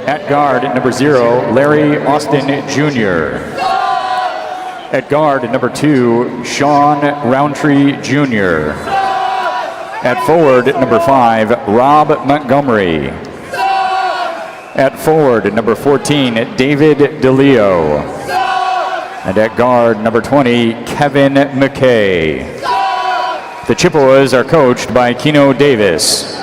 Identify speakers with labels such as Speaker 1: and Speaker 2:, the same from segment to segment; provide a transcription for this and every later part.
Speaker 1: At guard, number 0, Larry Austin Jr. At guard, number 2, Sean Roundtree Jr. At forward, number 5, Rob Montgomery. At forward, number 14, David DeLeo. And at guard, number 20, Kevin McKay. The Chippewas are coached by Keno Davis.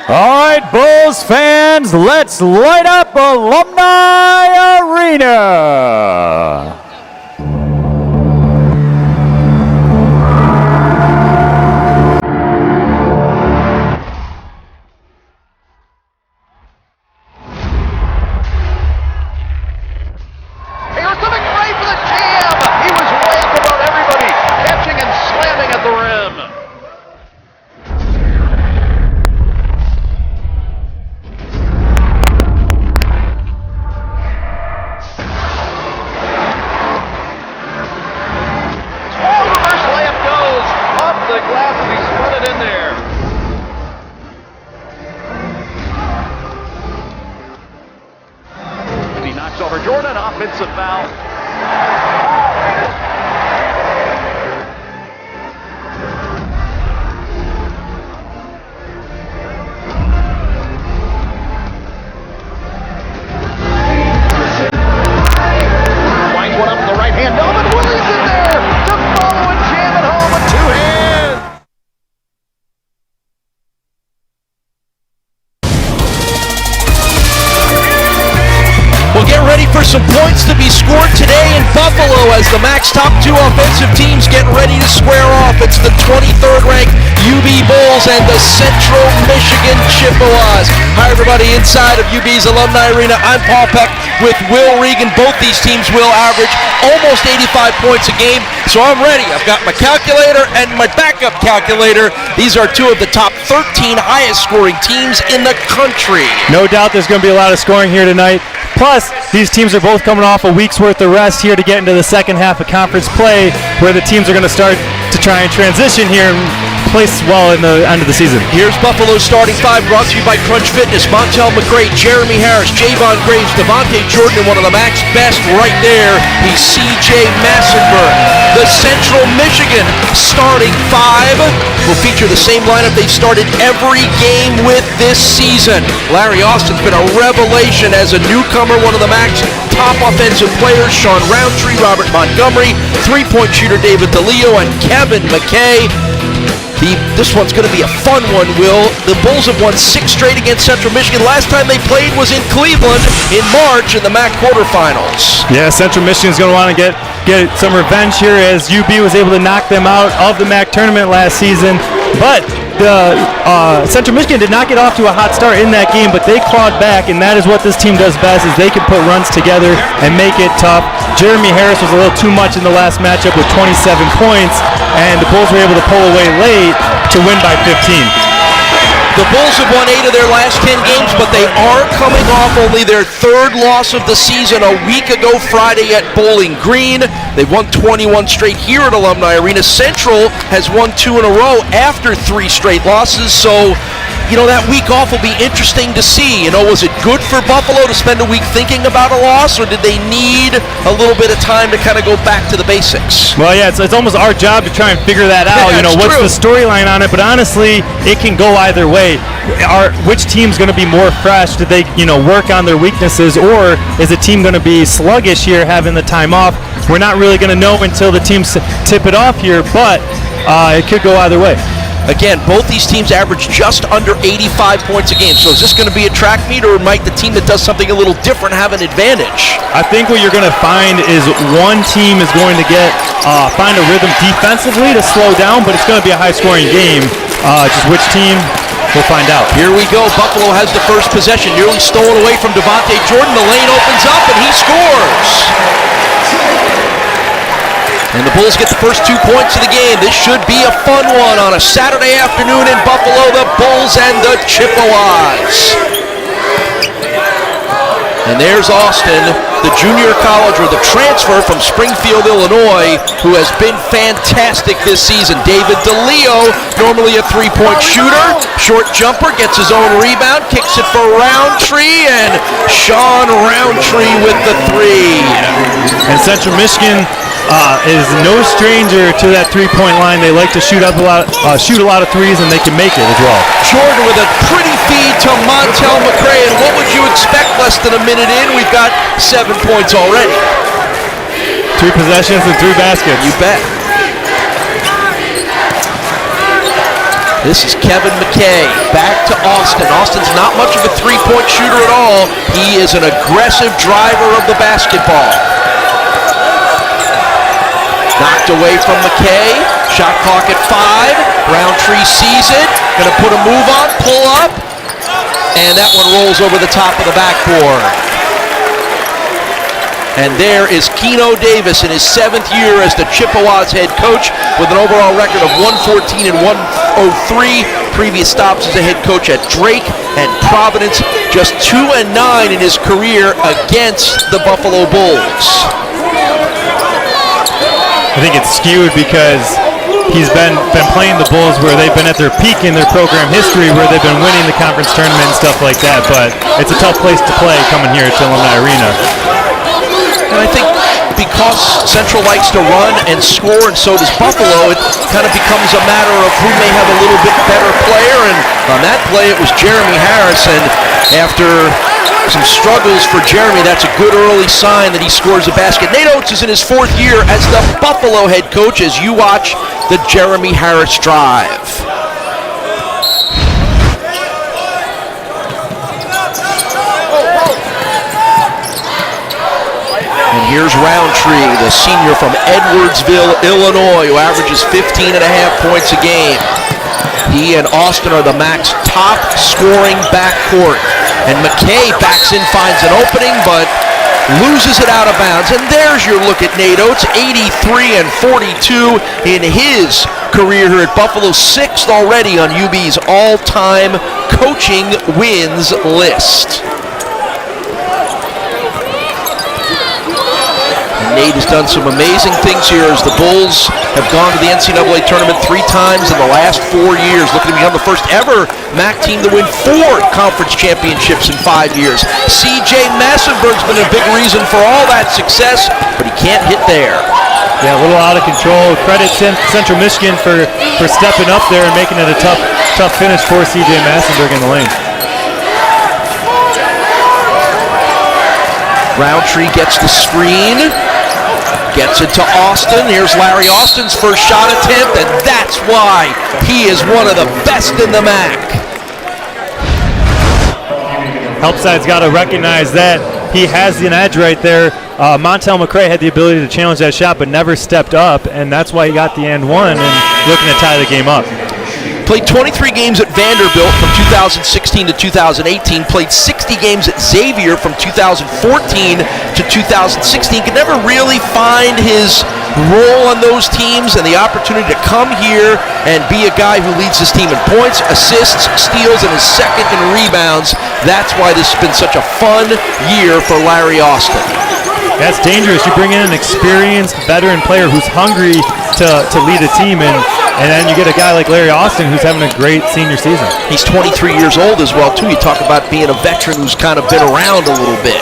Speaker 1: All right, Bulls fans, let's light up Alumni Arena.
Speaker 2: Here's the McRae for the jam. He was way up above everybody, catching and slamming at the rim. Over Jordan, offensive foul. Winds one up in the right hand. Melvin Willie's in there to follow and jam it home with 2 hands.
Speaker 3: Well, get ready for some points to be scored today in Buffalo as the MAC's top 2 offensive teams get ready to square off. It's the 23rd ranked UB Bulls and the Central Michigan Chippewas. Hi, everybody, inside of UB's Alumni Arena. I'm Paul Peck with Will Regan. Both these teams will average almost 85 points a game, so I'm ready. I've got my calculator and my backup calculator. These are 2 of the top 13 highest scoring teams in the country.
Speaker 4: No doubt there's going to be a lot of scoring here tonight. Plus, these teams are both coming off a week's worth of rest here to get into the second half of conference play, where the teams are going to start to try and transition here and place well in the end of the season.
Speaker 3: Here's Buffalo's starting 5, brought to you by Crunch Fitness. Montel McRae, Jeremy Harris, Javon Graves, Devontae Jordan, and one of the MAC's best right there. He's C.J. Massenberg. The Central Michigan starting 5 will feature the same lineup they've started every game with this season. Larry Austin's been a revelation as a newcomer, one of the MAC's top offensive players. Sean Roundtree, Robert Montgomery, three-point shooter David DeLeo, and Kevin McKay. This one's going to be a fun one, Will. The Bulls have won 6 straight against Central Michigan. Last time they played was in Cleveland in March in the MAC quarterfinals.
Speaker 4: Yeah, Central Michigan's going to want to get some revenge here as UB was able to knock them out of the MAC tournament last season. But Central Michigan did not get off to a hot start in that game, but they clawed back, and that is what this team does best, is they can put runs together and make it tough. Jeremy Harris was a little too much in the last matchup with 27 points, and the Bulls were able to pull away late to win by 15.
Speaker 3: The Bulls have won 8 of their last 10 games, but they are coming off only their 3rd loss of the season a week ago Friday at Bowling Green. They've won 21 straight here at Alumni Arena. Central has won 2 in a row after 3 straight losses, so that week off will be interesting to see. Was it good for Buffalo to spend a week thinking about a loss, or did they need a little bit of time to kind of go back to the basics?
Speaker 4: Well, yeah, it's almost our job to try and figure that out.
Speaker 3: Yeah,
Speaker 4: what's
Speaker 3: true.
Speaker 4: the storyline on it? But honestly, it can go either way. Which team's going to be more fresh? Did they, work on their weaknesses, or is a team going to be sluggish here, having the time off? We're not really going to know until the teams tip it off here, but it could go either way.
Speaker 3: Again, both these teams average just under 85 points a game. So is this going to be a track meet, or might the team that does something a little different have an advantage?
Speaker 4: I think what you're going to find is one team is going to find a rhythm defensively to slow down, but it's going to be a high-scoring game. Just which team, we'll find out.
Speaker 3: Here we go. Buffalo has the first possession. Nearly stolen away from Devontae Jordan. The lane opens up, and he scores. And the Bulls get the first 2 points of the game. This should be a fun one on a Saturday afternoon in Buffalo. The Bulls and the Chippewas. And there's Austin, the junior colleger, the transfer from Springfield, Illinois, who has been fantastic this season. David DeLeo, normally a three-point shooter, short jumper, gets his own rebound, kicks it for Roundtree, and Sean Roundtree with the three.
Speaker 4: And Central Michigan is no stranger to that three-point line. They like to shoot a lot of threes, and they can make it as well.
Speaker 3: Jordan with a pretty feed to Montel McRae, and what would you expect less than a minute in? We've got 7 points already.
Speaker 4: 3 possessions and 3 baskets.
Speaker 3: You bet. This is Kevin McKay, back to Austin. Austin's not much of a three-point shooter at all. He is an aggressive driver of the basketball. Knocked away from McKay. Shot clock at 5. Roundtree sees it. Going to put a move on, pull up. And that one rolls over the top of the backboard. And there is Keno Davis in his 7th year as the Chippewas head coach with an overall record of 114 and 103. Previous stops as a head coach at Drake and Providence. Just 2-9 in his career against the Buffalo Bulls.
Speaker 4: I think it's skewed because he's been playing the Bulls where they've been at their peak in their program history, where they've been winning the conference tournament and stuff like that. But it's a tough place to play coming here to Alumni Arena.
Speaker 3: And I think because Central likes to run and score, and so does Buffalo, it kind of becomes a matter of who may have a little bit better player. And on that play, it was Jeremy Harris. And after some struggles for Jeremy, that's a good early sign that he scores a basket. Nate Oates is in his 4th year as the Buffalo head coach as you watch the Jeremy Harris drive. And here's Roundtree, the senior from Edwardsville, Illinois, who averages 15.5 points a game. He and Austin are the MAC's top scoring backcourt. And McKay backs in, finds an opening, but loses it out of bounds. And there's your look at Nate Oates, 83 and 42 in his career here at Buffalo, 6th already on UB's all-time coaching wins list. Nate has done some amazing things here as the Bulls have gone to the NCAA tournament 3 times in the last 4 years, looking to become the first ever MAC team to win 4 conference championships in 5 years. C.J. Massenberg's been a big reason for all that success, but he can't hit there.
Speaker 4: Yeah, a little out of control. Credit Central Michigan for stepping up there and making it a tough finish for C.J. Massenberg in the lane.
Speaker 3: Roundtree gets the screen. Gets it to Austin. Here's Larry Austin's first shot attempt, and that's why he is one of the best in the MAC.
Speaker 4: Helpside's got to recognize that he has an edge right there. Montel McRae had the ability to challenge that shot, but never stepped up, and that's why he got the and one and looking to tie the game up.
Speaker 3: Played 23 games at Vanderbilt from 2016 to 2018. Played 60 games at Xavier from 2014 to 2016. Could never really find his role on those teams and the opportunity to come here and be a guy who leads his team in points, assists, steals, and is second in rebounds. That's why this has been such a fun year for Larry Austin.
Speaker 4: That's dangerous. You bring in an experienced veteran player who's hungry to lead a team, and then you get a guy like Larry Austin who's having a great senior season.
Speaker 3: He's 23 years old as well, too. You talk about being a veteran who's kind of been around a little bit.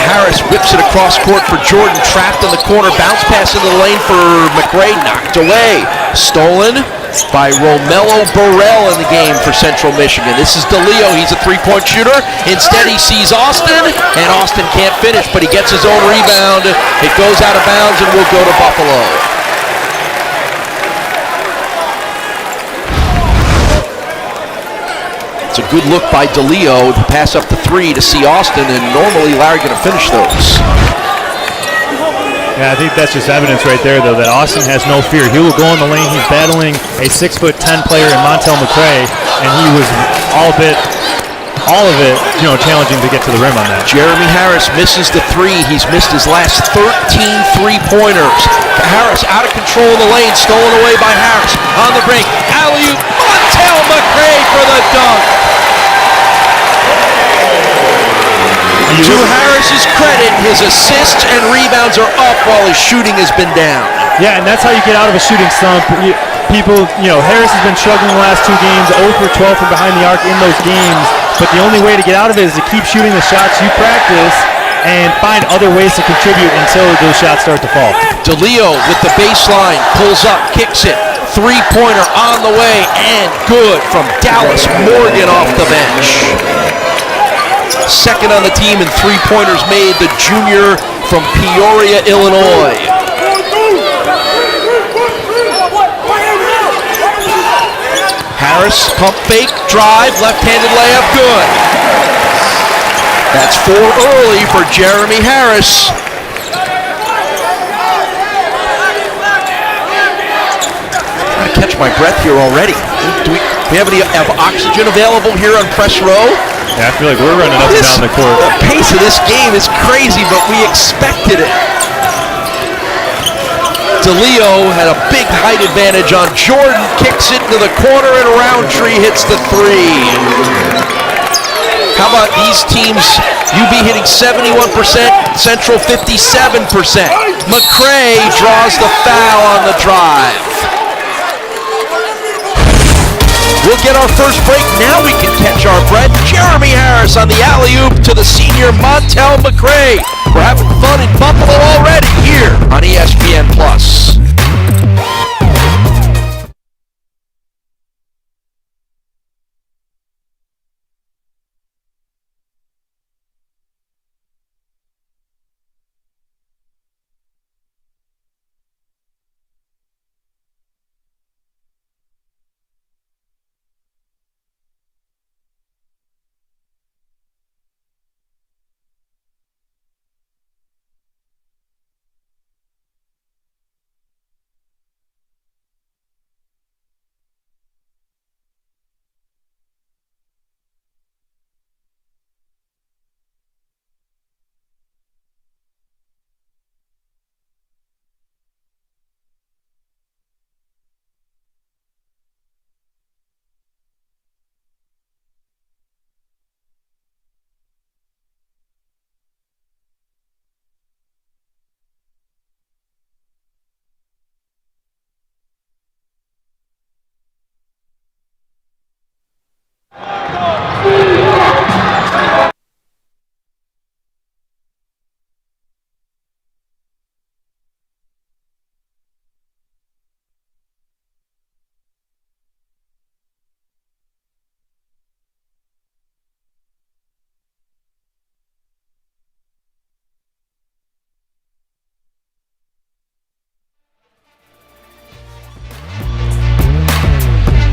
Speaker 3: Harris whips it across court for Jordan, trapped in the corner, bounce pass into the lane for McRae, knocked away. Stolen by Romello Burrell in the game for Central Michigan. This is DeLeo, he's a three-point shooter. Instead he sees Austin, and Austin can't finish, but he gets his own rebound. It goes out of bounds and will go to Buffalo. It's a good look by DeLeo to pass up the three to see Austin, and normally Larry going to finish those.
Speaker 4: Yeah, I think that's just evidence right there, though, that Austin has no fear. He will go in the lane. He's battling a 6'10" player in Montel McRae, and he was all of it, challenging to get to the rim on that.
Speaker 3: Jeremy Harris misses the three. He's missed his last 13 three-pointers. Harris out of control in the lane, stolen away by Harris. On the break, alley-oop, Montel McRae for the dunk. To Harris's credit, his assists and rebounds are up while his shooting has been down.
Speaker 4: Yeah, and that's how you get out of a shooting slump. Harris has been struggling the last 2 games, 0 for 12 from behind the arc in those games, but the only way to get out of it is to keep shooting the shots you practice and find other ways to contribute until those shots start to fall. DeLeo
Speaker 3: with the baseline, pulls up, kicks it, three-pointer on the way, and good from Dallas Morgan off the bench. Second on the team in three-pointers made, the junior from Peoria, Illinois. Harris, pump fake, drive, left-handed layup, good. That's 4 early for Jeremy Harris. Trying to catch my breath here already. Do we have any oxygen available here on press row?
Speaker 4: Yeah, I feel like we're running up and down the court.
Speaker 3: The pace of this game is crazy, but we expected it. DeLeo had a big height advantage on Jordan, kicks it into the corner, and Roundtree hits the three. How about these teams? UB hitting 71%, Central 57%. McRae draws the foul on the drive. We'll get our first break. Now we can catch our breath. Jeremy Harris on the alley-oop to the senior Montel McRae. We're having fun in Buffalo already here on ESPN+.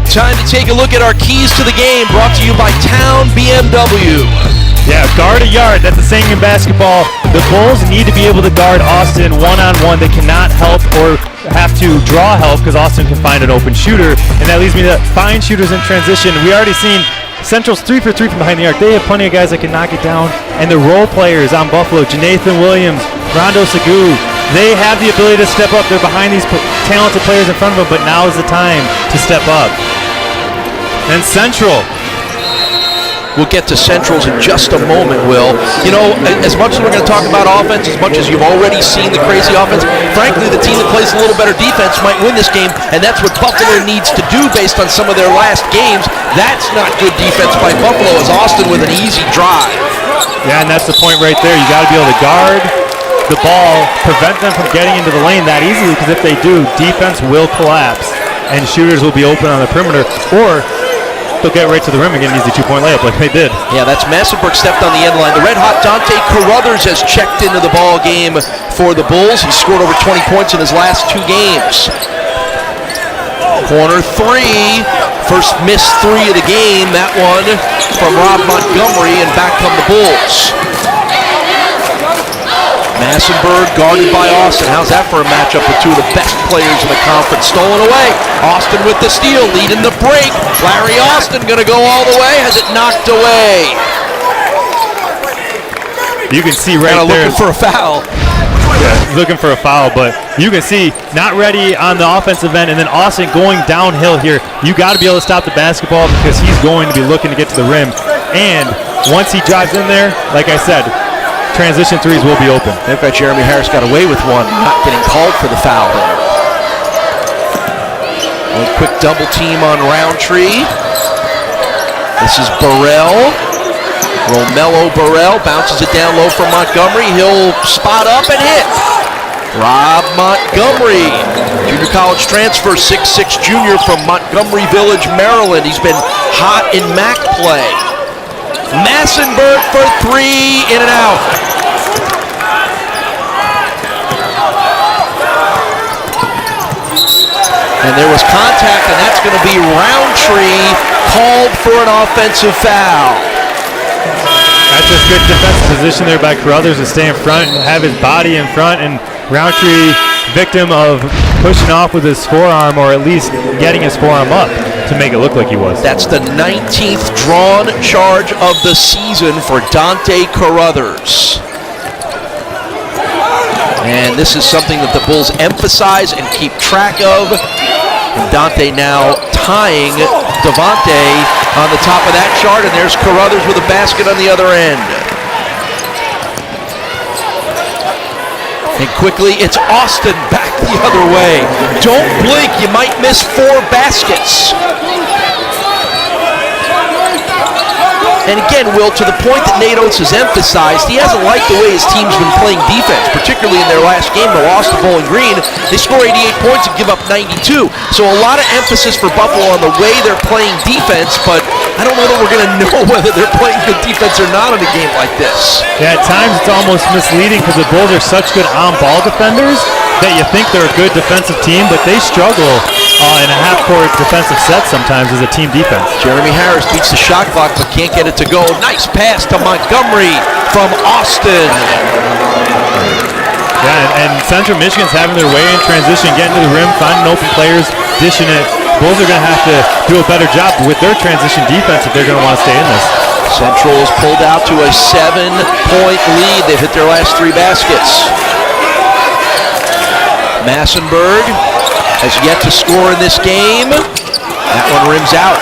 Speaker 3: Time to take a look at our keys to the game, brought to you by Town BMW.
Speaker 4: Yeah, guard a yard. That's the saying in basketball. The Bulls need to be able to guard Austin one-on-one. They cannot help or have to draw help because Austin can find an open shooter. And that leads me to find shooters in transition. We already seen Central's 3 for 3 from behind the arc. They have plenty of guys that can knock it down. And the role players on Buffalo, Janathan Williams, Rondo Segou, they have the ability to step up. They're behind these talented players in front of them, but now is the time to step up. And Central.
Speaker 3: We'll get to Centrals in just a moment, Will. You know, as much as we're going to talk about offense, as much as you've already seen the crazy offense, frankly, the team that plays a little better defense might win this game, and that's what Buffalo needs to do based on some of their last games. That's not good defense by Buffalo, as Austin with an easy drive.
Speaker 4: Yeah, and that's the point right there. You got to be able to guard the ball, prevent them from getting into the lane that easily, because if they do, defense will collapse, and shooters will be open on the perimeter, or they'll get right to the rim and get an easy two-point layup like they did.
Speaker 3: Yeah, that's Massenburg stepped on the end line. The red-hot Dante Carruthers has checked into the ball game for the Bulls. He scored over 20 points in his last 2 games. Corner three. First missed three of the game. That one from Rob Montgomery, and back come the Bulls. Massenburg guarded by Austin. How's that for a matchup with two of the best players in the conference? Stolen away. Austin with the steal, leading the break. Larry Austin gonna go all the way. Has it knocked away.
Speaker 4: You can see right there.
Speaker 3: Looking for a foul.
Speaker 4: Yeah, looking for a foul, but you can see not ready on the offensive end, and then Austin going downhill here. You got to be able to stop the basketball because he's going to be looking to get to the rim. And once he drives in there, like I said, transition threes will be open.
Speaker 3: In fact, Jeremy Harris got away with one, not getting called for the foul there. A quick double team on Roundtree. This is Burrell. Romello Burrell bounces it down low from Montgomery. He'll spot up and hit. Rob Montgomery, junior college transfer, 6'6" junior from Montgomery Village, Maryland. He's been hot in MAC play. Massenburg for three, in and out. And there was contact, and that's going to be Roundtree called for an offensive foul.
Speaker 4: That's just good defensive position there by Carruthers to stay in front and have his body in front, and Roundtree victim of pushing off with his forearm, or at least getting his forearm up to make it look like he was.
Speaker 3: That's the 19th drawn charge of the season for Dante Carruthers. And this is something that the Bulls emphasize and keep track of. And Dante now tying Devontae on the top of that chart, and there's Carruthers with a basket on the other end. And quickly, it's Austin back the other way. Don't blink, you might miss 4 baskets. And again, Will, to the point that Nate Oates has emphasized, he hasn't liked the way his team's been playing defense, particularly in their last game, they lost to Bowling Green. They score 88 points and give up 92. So a lot of emphasis for Buffalo on the way they're playing defense, but I don't know that we're going to know whether they're playing good defense or not in a game like this.
Speaker 4: Yeah, at times it's almost misleading because the Bulls are such good on-ball defenders that you think they're a good defensive team, but they struggle in a half-court defensive set sometimes as a team defense.
Speaker 3: Jeremy Harris beats the shot clock but can't get it to go. Nice pass to Montgomery from Austin.
Speaker 4: Yeah, and Central Michigan's having their way in transition, getting to the rim, finding open players, dishing it. Bulls are going to have to do a better job with their transition defense if they're going to want to stay in this.
Speaker 3: Central is pulled out to a 7-point lead. They've hit their last 3 baskets. Massenburg has yet to score in this game. That one rims out.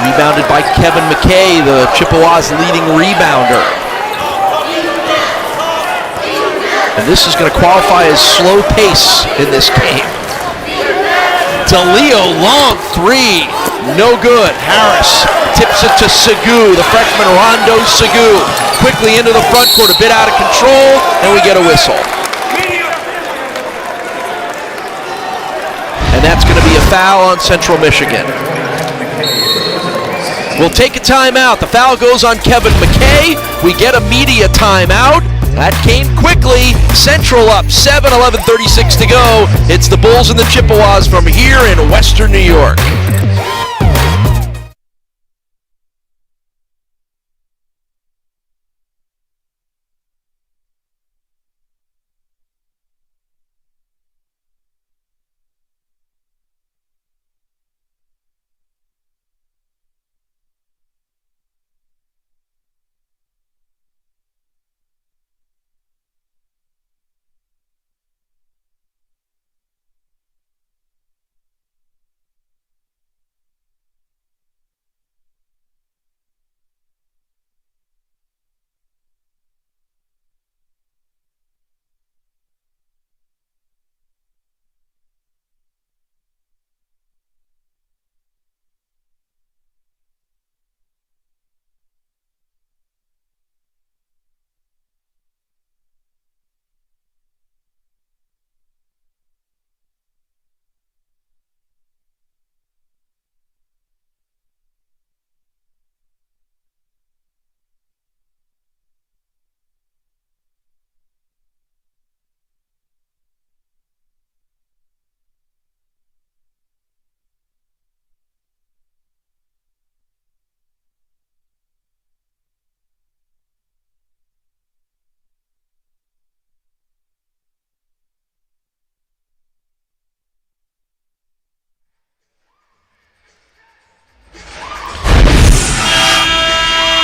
Speaker 3: Rebounded by Kevin McKay, the Chippewas' leading rebounder. And this is going to qualify as slow pace in this game. DeLeo, long 3, no good. Harris tips it to Segu, the freshman Rondo Segu. Quickly into the front court, a bit out of control, and we get a whistle. And that's going to be a foul on Central Michigan. We'll take a timeout. The foul goes on Kevin McKay. We get a media timeout. That came quickly. Central up 7, 11:36 to go. It's the Bulls and the Chippewas from here in Western New York.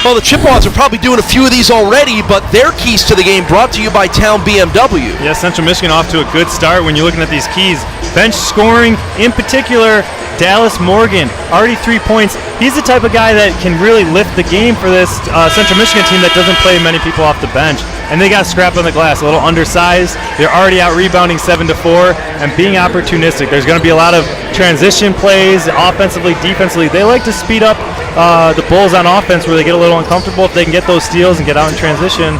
Speaker 3: Well, the Chippewas are probably doing a few of these already, but their keys to the game brought to you by Town BMW.
Speaker 4: Yeah, Central Michigan off to a good start when you're looking at these keys. Bench scoring, in particular, Dallas Morgan, already 3 points. He's the type of guy that can really lift the game for this Central Michigan team that doesn't play many people off the bench. And they got scrap on the glass, a little undersized. They're already out rebounding 7-4 and being opportunistic. There's going to be a lot of transition plays, offensively, defensively. They like to speed up the Bulls on offense where they get a little uncomfortable. If they can get those steals and get out in transition,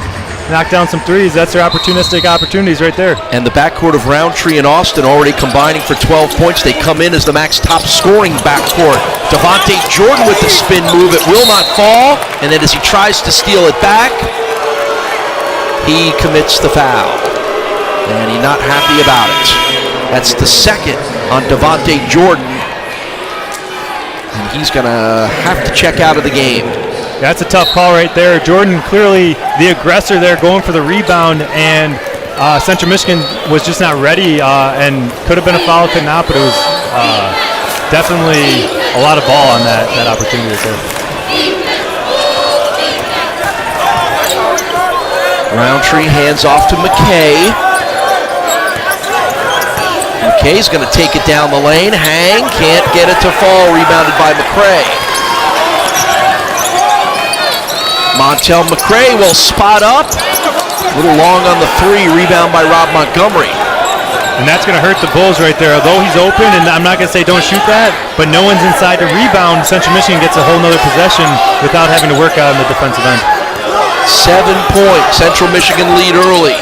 Speaker 4: knock down some threes, that's their opportunistic opportunities right there.
Speaker 3: And the backcourt of Roundtree and Austin already combining for 12 points. They come in as the Mac's top scoring backcourt. Devontae Jordan with the spin move. It will not fall. And then as he tries to steal it back, he commits the foul. And he's not happy about it. That's the second on Devontae Jordan. And he's going to have to check out of the game.
Speaker 4: That's a tough call right there. Jordan clearly the aggressor there going for the rebound, and Central Michigan was just not ready and could have been a foul, could not, but it was definitely a lot of ball on that opportunity right there.
Speaker 3: Roundtree hands off to McKay. McKay's going to take it down the lane. Hang, can't get it to fall. Rebounded by McCray. Montel McCray will spot up. A little long on the three. Rebound by Rob Montgomery.
Speaker 4: And that's going to hurt the Bulls right there. Although he's open, and I'm not going to say don't shoot that, but no one's inside to rebound. Central Michigan gets a whole nother possession without having to work out on the defensive end.
Speaker 3: 7 points. Central Michigan lead early.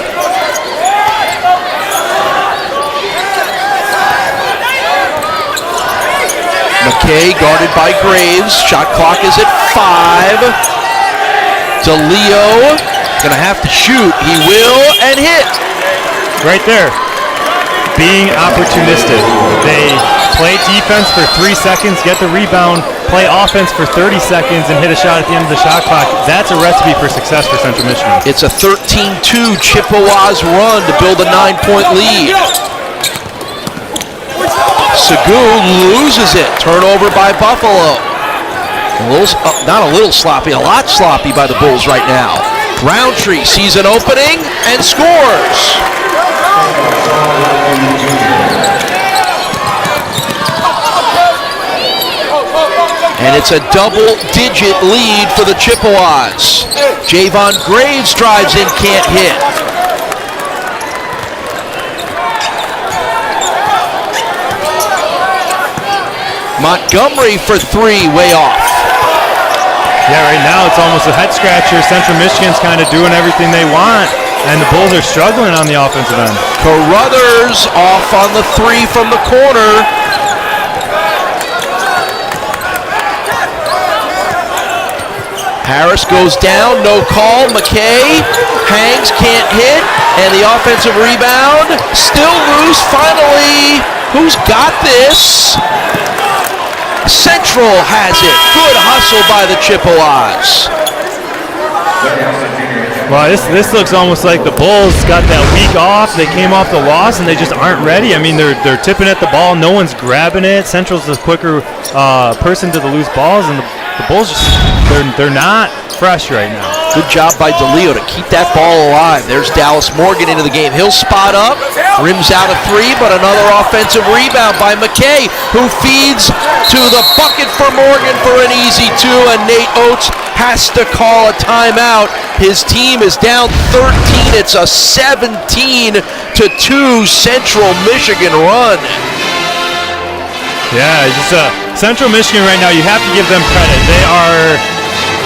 Speaker 3: McKay guarded by Graves. Shot clock is at 5. DeLeo gonna have to shoot. He will and hit.
Speaker 4: Right there. Being opportunistic. They play defense for 3 seconds, get the rebound, play offense for 30 seconds, and hit a shot at the end of the shot clock. That's a recipe for success for Central Michigan.
Speaker 3: It's a 13-2 Chippewas run to build a 9-point lead. Segou loses it. Turnover by Buffalo. Not a little sloppy, a lot sloppy by the Bulls right now. Roundtree sees an opening and scores. And it's a double-digit lead for the Chippewas. Javon Graves drives in, can't hit. Montgomery for 3, way off.
Speaker 4: Yeah, right now it's almost a head scratcher. Central Michigan's kind of doing everything they want, and the Bulls are struggling on the offensive end.
Speaker 3: Carruthers off on the 3 from the corner. Harris goes down, no call. McKay hangs, can't hit, and the offensive rebound still loose. Finally, who's got this? Central has it. Good hustle by the Chippewas.
Speaker 4: Well, this looks almost like the Bulls got that week off. They came off the loss and they just aren't ready. I mean, they're tipping at the ball. No one's grabbing it. Central's the quicker person to the loose balls, and the Bulls just they're not fresh right now.
Speaker 3: Good job by DeLeo to keep that ball alive. There's Dallas Morgan into the game. He'll spot up, rims out a 3, but another offensive rebound by McKay, who feeds to the bucket for Morgan for an easy 2, and Nate Oates has to call a timeout. His team is down 13. It's a 17-2 Central Michigan run.
Speaker 4: Yeah, just Central Michigan right now, you have to give them credit. They are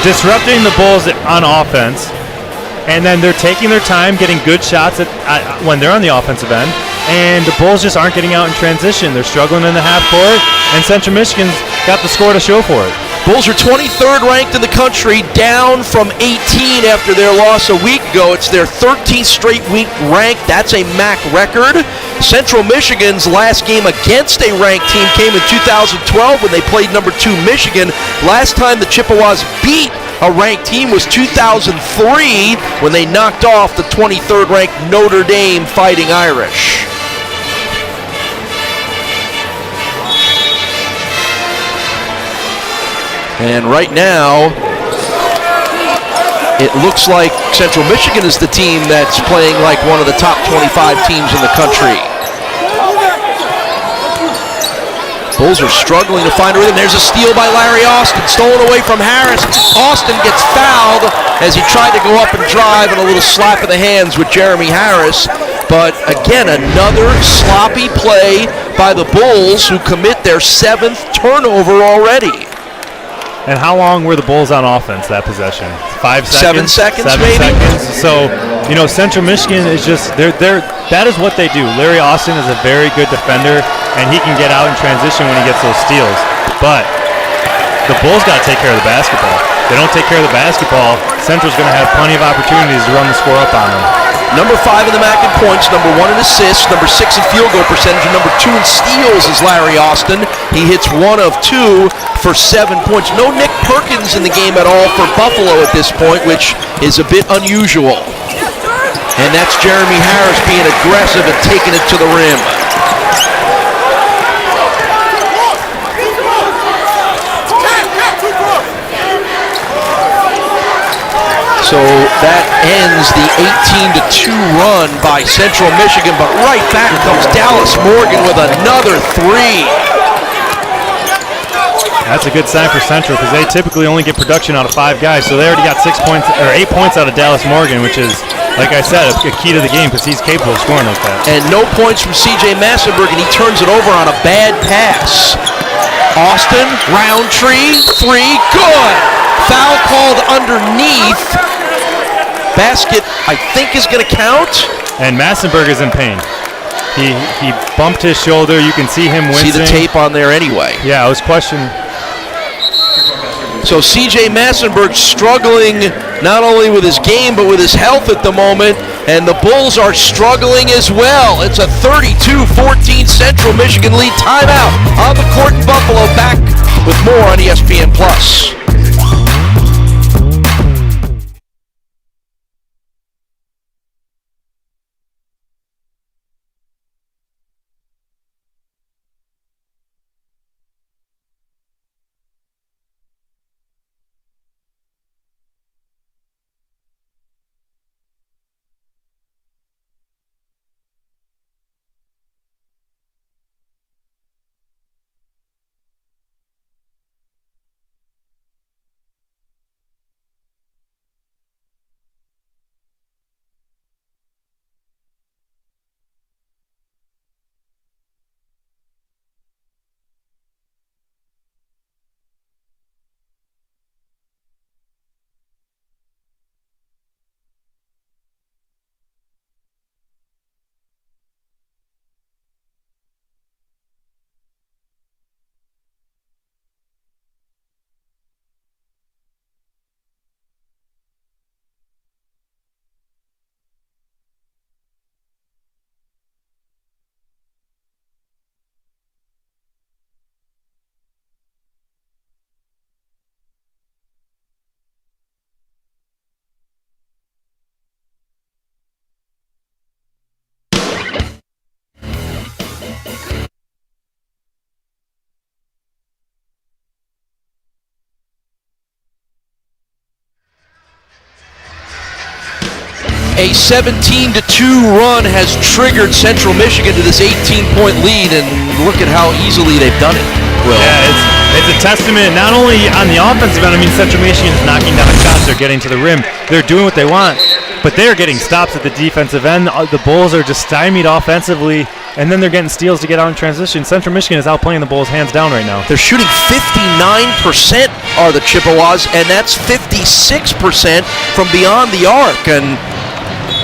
Speaker 4: disrupting the Bulls on offense, and then they're taking their time getting good shots when they're on the offensive end, and the Bulls just aren't getting out in transition. They're struggling in the half court, and Central Michigan's got the score to show for it.
Speaker 3: Bulls are 23rd ranked in the country, down from 18 after their loss a week ago. It's their 13th straight week ranked. That's a MAC record. Central Michigan's last game against a ranked team came in 2012 when they played number 2 Michigan. Last time the Chippewas beat a ranked team was 2003 when they knocked off the 23rd ranked Notre Dame Fighting Irish. And right now, it looks like Central Michigan is the team that's playing like one of the top 25 teams in the country. Bulls are struggling to find a rhythm. There's a steal by Larry Austin, stolen away from Harris. Austin gets fouled as he tried to go up and drive, and a little slap of the hands with Jeremy Harris. But again, another sloppy play by the Bulls, who commit their 7th turnover already.
Speaker 4: And how long were the Bulls on offense that possession? 5 seconds?
Speaker 3: 7 seconds,
Speaker 4: 7
Speaker 3: maybe?
Speaker 4: seconds. So, Central Michigan is just, that is what they do. Larry Austin is a very good defender, and he can get out in transition when he gets those steals. But the Bulls got to take care of the basketball. They don't take care of the basketball, Central's going to have plenty of opportunities to run the score up on them.
Speaker 3: Number 5 in the MAC in points, number 1 in assists, number 6 in field goal percentage, and number 2 in steals is Larry Austin. He hits 1 of 2 for 7 points. No Nick Perkins in the game at all for Buffalo at this point, which is a bit unusual. And that's Jeremy Harris being aggressive and taking it to the rim. So that ends the 18-2 run by Central Michigan, but right back comes Dallas Morgan with another 3.
Speaker 4: That's a good sign for Central, because they typically only get production out of 5 guys, so they already got 6 points or 8 points out of Dallas Morgan, which is, like I said, a key to the game because he's capable of scoring like that.
Speaker 3: And no points from C.J. Massenberg, and he turns it over on a bad pass. Austin, Roundtree, 3, good. Foul called underneath. Basket, I think, is going to count.
Speaker 4: And Massenberg is in pain. He bumped his shoulder. You can see him wincing.
Speaker 3: See the tape on there anyway.
Speaker 4: Yeah, I was questioning.
Speaker 3: So C.J. Massenberg struggling not only with his game but with his health at the moment, and the Bulls are struggling as well. It's a 32-14 Central Michigan lead. Timeout on the court in Buffalo. Back with more on ESPN+. A 17-2 run has triggered Central Michigan to this 18-point lead, and look at how easily they've done it. Will.
Speaker 4: Yeah, it's a testament not only on the offensive end. I mean, Central Michigan is knocking down shots. They're getting to the rim. They're doing what they want, but they're getting stops at the defensive end. The Bulls are just stymied offensively, and then they're getting steals to get out in transition. Central Michigan is outplaying the Bulls hands down right now.
Speaker 3: They're shooting 59% are the Chippewas, and that's 56% from beyond the arc. And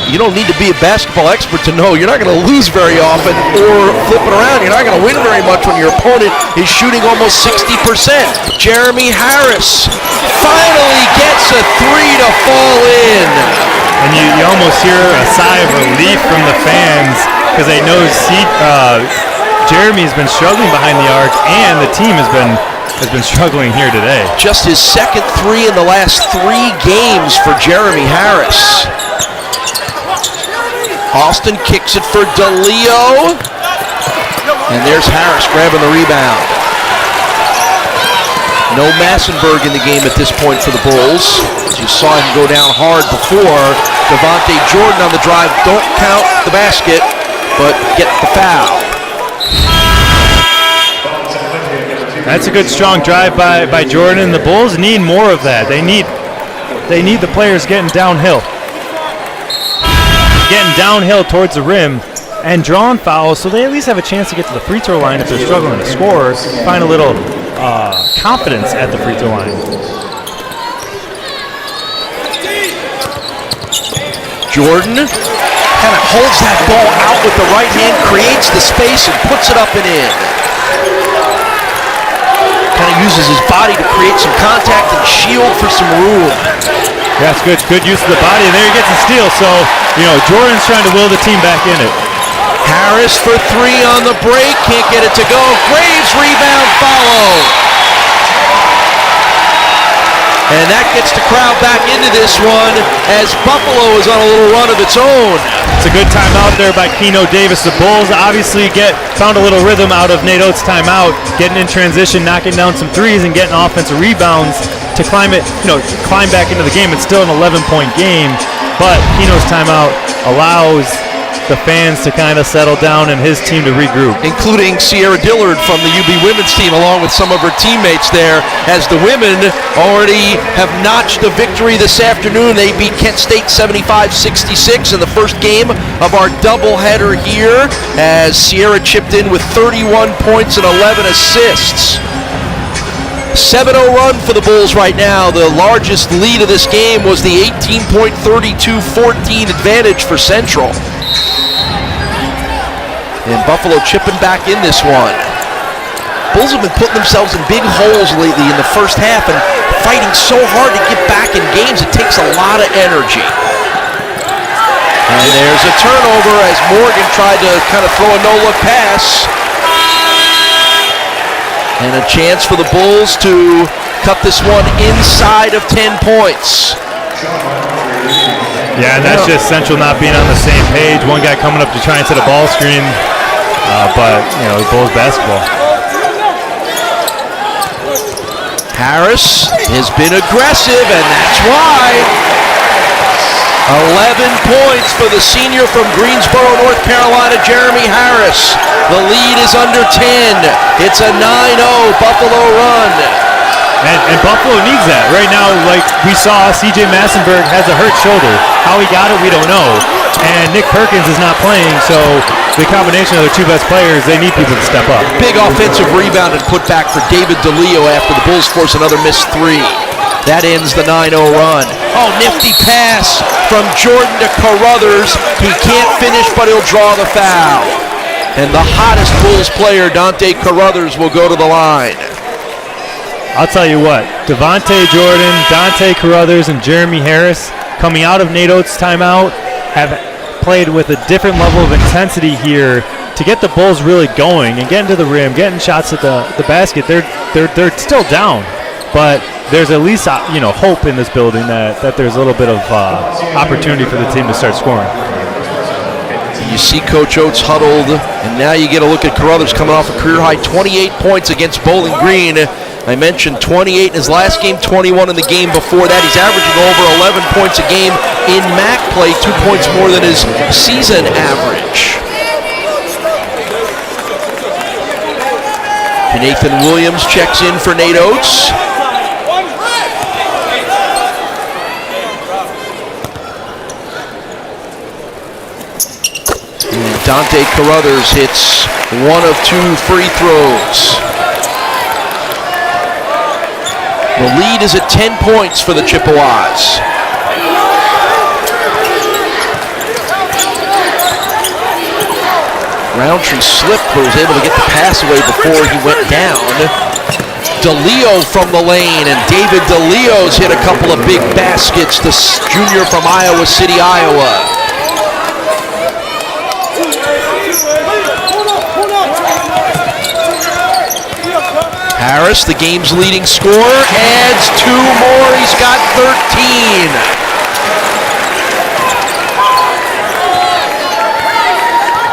Speaker 3: you don't need to be a basketball expert to know you're not going to lose very often or flip it around. You're not going to win very much when your opponent is shooting almost 60%. Jeremy Harris finally gets a 3 to fall in.
Speaker 4: And you almost hear a sigh of relief from the fans because they know Jeremy's been struggling behind the arc, and the team has been struggling here today.
Speaker 3: Just his second 3 in the last 3 games for Jeremy Harris. Austin kicks it for DeLeo. And there's Harris grabbing the rebound. No Massenberg in the game at this point for the Bulls. You saw him go down hard before. Devontae Jordan on the drive. Don't count the basket, but get the foul.
Speaker 4: That's a good strong drive by Jordan. The Bulls need more of that. They need the players getting downhill towards the rim and drawing fouls, so they at least have a chance to get to the free throw line if they're struggling to score. Find a little confidence at the free throw line.
Speaker 3: Jordan kind of holds that ball out with the right hand, creates the space, and puts it up and in. Kind of uses his body to create some contact and shield for some room.
Speaker 4: That's good use of the body, and there he gets a steal. So, Jordan's trying to will the team back in it.
Speaker 3: Harris for three on the break, can't get it to go. Graves rebound, follow. And that gets the crowd back into this one as Buffalo is on a little run of its own.
Speaker 4: It's a good timeout there by Keno Davis. The Bulls obviously found a little rhythm out of Nate Oates' timeout, getting in transition, knocking down some threes, and getting offensive rebounds to climb back into the game. It's still an 11-point game, but Keno's timeout allows the fans to kind of settle down and his team to regroup.
Speaker 3: Including Sierra Dillard from the UB women's team, along with some of her teammates there, as the women already have notched a victory this afternoon. They beat Kent State 75-66 in the first game of our doubleheader here, as Sierra chipped in with 31 points and 11 assists. 7-0 run for the Bulls right now. The largest lead of this game was the 18-point 32-14 advantage for Central. And Buffalo chipping back in this one. Bulls have been putting themselves in big holes lately in the first half and fighting so hard to get back in games. It takes a lot of energy. And there's a turnover as Morgan tried to kind of throw a no-look pass. And a chance for the Bulls to cut this one inside of 10 points.
Speaker 4: Yeah, and that's just Central not being on the same page. One guy coming up to try and set a ball screen, but, the Bulls basketball.
Speaker 3: Harris has been aggressive, and that's why. 11 points for the senior from Greensboro, North Carolina, Jeremy Harris. The lead is under 10. It's a 9-0 Buffalo run.
Speaker 4: And Buffalo needs that. Right now, like we saw, C.J. Massenberg has a hurt shoulder. How he got it, we don't know. And Nick Perkins is not playing, so the combination of the two best players, they need people to step up.
Speaker 3: Big offensive rebound and put back for David DeLeo after the Bulls force another missed three. That ends the 9-0 run. Oh, nifty pass from Jordan to Carruthers. He can't finish, but he'll draw the foul. And the hottest Bulls player, Dante Carruthers, will go to the line.
Speaker 4: I'll tell you what, Devontae Jordan, Dante Carruthers, and Jeremy Harris, coming out of Nate Oates' timeout, have played with a different level of intensity here to get the Bulls really going and getting to the rim, getting shots at the basket. They're still down, but there's at least hope in this building that there's a little bit of opportunity for the team to start scoring.
Speaker 3: You see Coach Oates huddled, and now you get a look at Carruthers coming off a career-high 28 points against Bowling Green. I mentioned 28 in his last game, 21 in the game before that. He's averaging over 11 points a game in MAC play, 2 points more than his season average. Nathan Williams checks in for Nate Oates. Dante Carruthers hits one of two free throws. The lead is at 10 points for the Chippewas. Roundtree slipped but was able to get the pass away before he went down. DeLeo from the lane, and David DeLeo's hit a couple of big baskets, the junior from Iowa City, Iowa. Harris, the game's leading scorer, adds two more. He's got 13.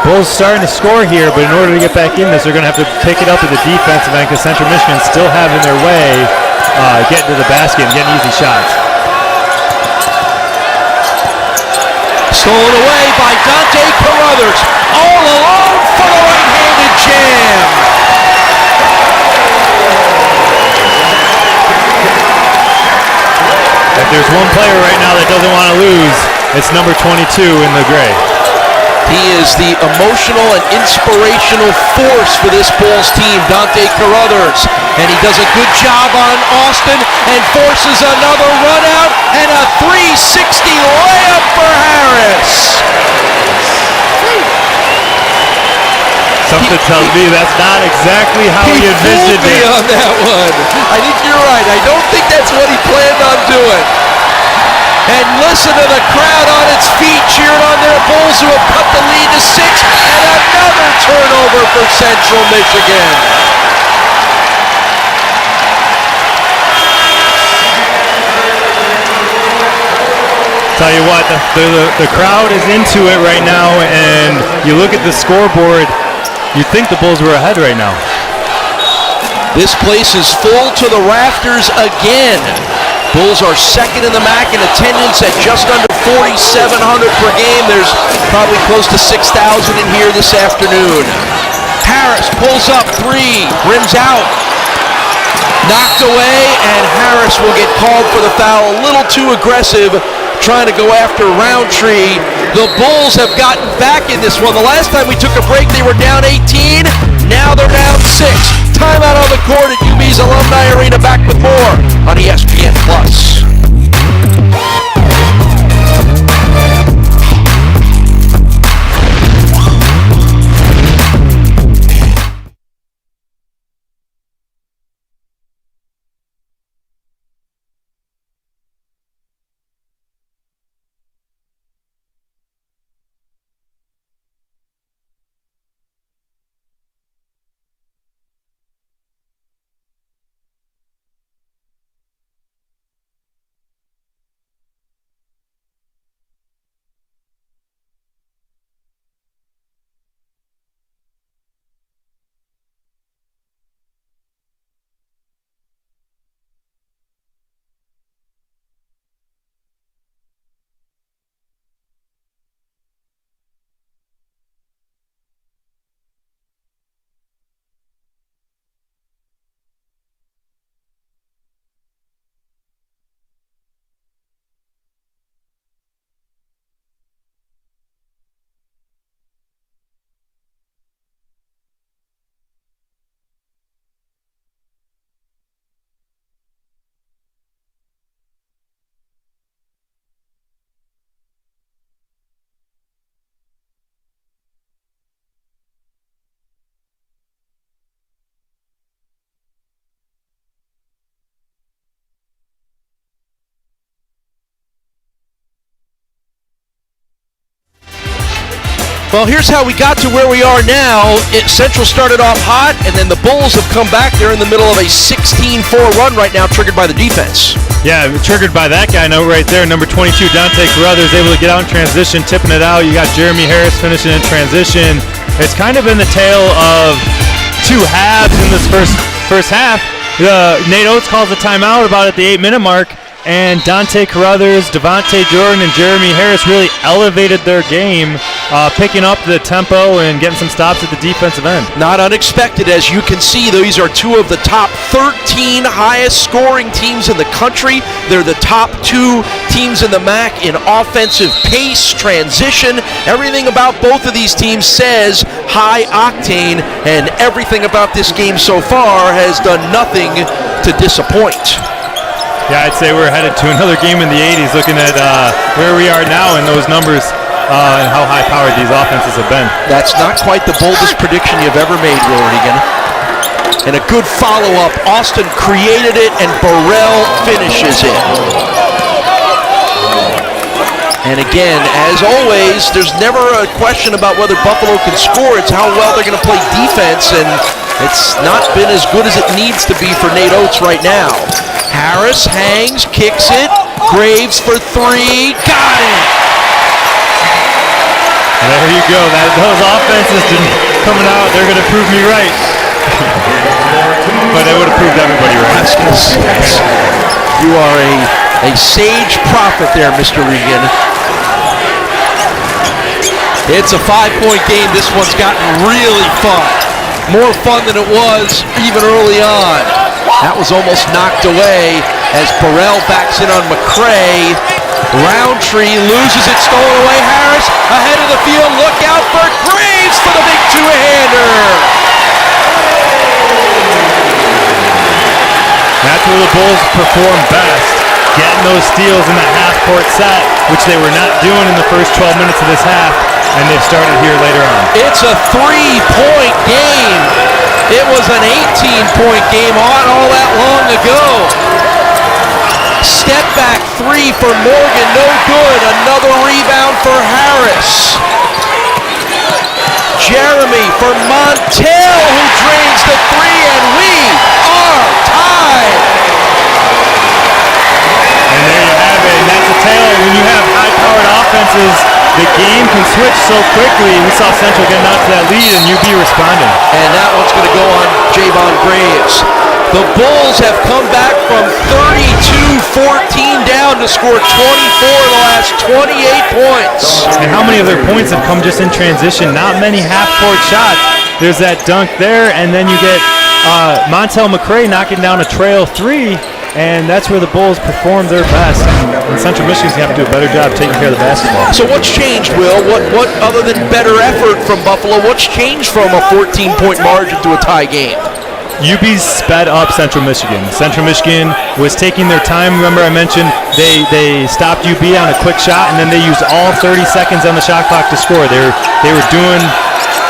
Speaker 4: Bulls starting to score here, but in order to get back in this, they're going to have to pick it up at the defensive end because Central Michigan still having their way getting to the basket and getting easy shots.
Speaker 3: Stolen away by Dante Carruthers. All alone for the right-handed jam.
Speaker 4: If there's one player right now that doesn't want to lose, it's number 22 in the gray.
Speaker 3: He is the emotional and inspirational force for this Bulls team, Dante Carruthers. And he does a good job on Austin and forces another run out and a 360 layup for Harris.
Speaker 4: Something tells me that's not exactly how he envisioned
Speaker 3: fooled me
Speaker 4: it.
Speaker 3: on that one. I think you're right. I don't think that's what he planned on doing. And listen to the crowd on its feet cheering on their Bulls who have cut the lead to 6, and another turnover for Central Michigan.
Speaker 4: Tell you what, the crowd is into it right now, and you look at the scoreboard, you'd think the Bulls were ahead right now.
Speaker 3: This place is full to the rafters again. Bulls are second in the MAC in attendance at just under 4,700 per game. There's probably close to 6,000 in here this afternoon. Harris pulls up 3, rims out. Knocked away, and Harris will get called for the foul. A little too aggressive, trying to go after Roundtree. The Bulls have gotten back in this one. The last time we took a break, they were down 18. Now they're down 6. Timeout on the court at UB's Alumni Arena. Back with more on ESPN+. Well, here's how we got to where we are now. Central started off hot, and then the Bulls have come back. They're in the middle of a 16-4 run right now, triggered by the defense.
Speaker 4: Yeah, triggered by that guy note right there. Number 22, Dante Carruthers, able to get out in transition, tipping it out. You got Jeremy Harris finishing in transition. It's kind of been the tale of two halves in this first half. Nate Oates calls a timeout about at the 8-minute mark, and Dante Carruthers, Devontae Jordan, and Jeremy Harris really elevated their game, picking up the tempo and getting some stops at the defensive end.
Speaker 3: Not unexpected, as you can see. These are two of the top 13 highest scoring teams in the country. They're the top 2 teams in the MAC in offensive pace, transition. Everything about both of these teams says high octane, and everything about this game so far has done nothing to disappoint.
Speaker 4: Yeah, I'd say we're headed to another game in the 80s, looking at where we are now and those numbers and how high-powered these offenses have been.
Speaker 3: That's not quite the boldest prediction you've ever made, Will Regan. And a good follow-up. Austin created it, and Burrell finishes it. And again, as always, there's never a question about whether Buffalo can score. It's how well they're going to play defense, and it's not been as good as it needs to be for Nate Oates right now. Harris hangs, kicks it. Graves for 3. Got it!
Speaker 4: There you go. Those offenses coming out, they're going to prove me right. But they would have proved everybody right.
Speaker 3: I was going to say, you are a sage prophet there, Mr. Regan. It's a 5-point game. This one's gotten really fun. More fun than it was even early on. That was almost knocked away as Burrell backs in on McCray. Roundtree loses it, stolen away. Harris ahead of the field. Look out for Graves for the big two-hander.
Speaker 4: That's where the Bulls perform best, getting those steals in the half-court set, which they were not doing in the first 12 minutes of this half, and they've started here later on.
Speaker 3: It's a 3-point game. It was an 18-point game all that long ago. Step back three for Morgan, no good. Another rebound for Harris. Jeremy for Montel, who drains the three, and we are tied.
Speaker 4: And there you have it, and that's a tale. When you have high-powered offenses, the game can switch so quickly. We saw Central getting out to that lead, and UB responding.
Speaker 3: And that one's going to go on Javon Graves. The Bulls have come back from 32-14 down to score 24 in the last 28 points.
Speaker 4: And how many of their points have come just in transition? Not many half-court shots. There's that dunk there, and then you get Montel McCray knocking down a trail three, and that's where the Bulls perform their best. And Central Michigan's going to have to do a better job taking care of the basketball.
Speaker 3: So what's changed, Will? What other than better effort from Buffalo, what's changed from a 14-point margin to a tie game?
Speaker 4: UB's sped up Central Michigan. Central Michigan was taking their time. Remember I mentioned they stopped UB on a quick shot, and then they used all 30 seconds on the shot clock to score. They were doing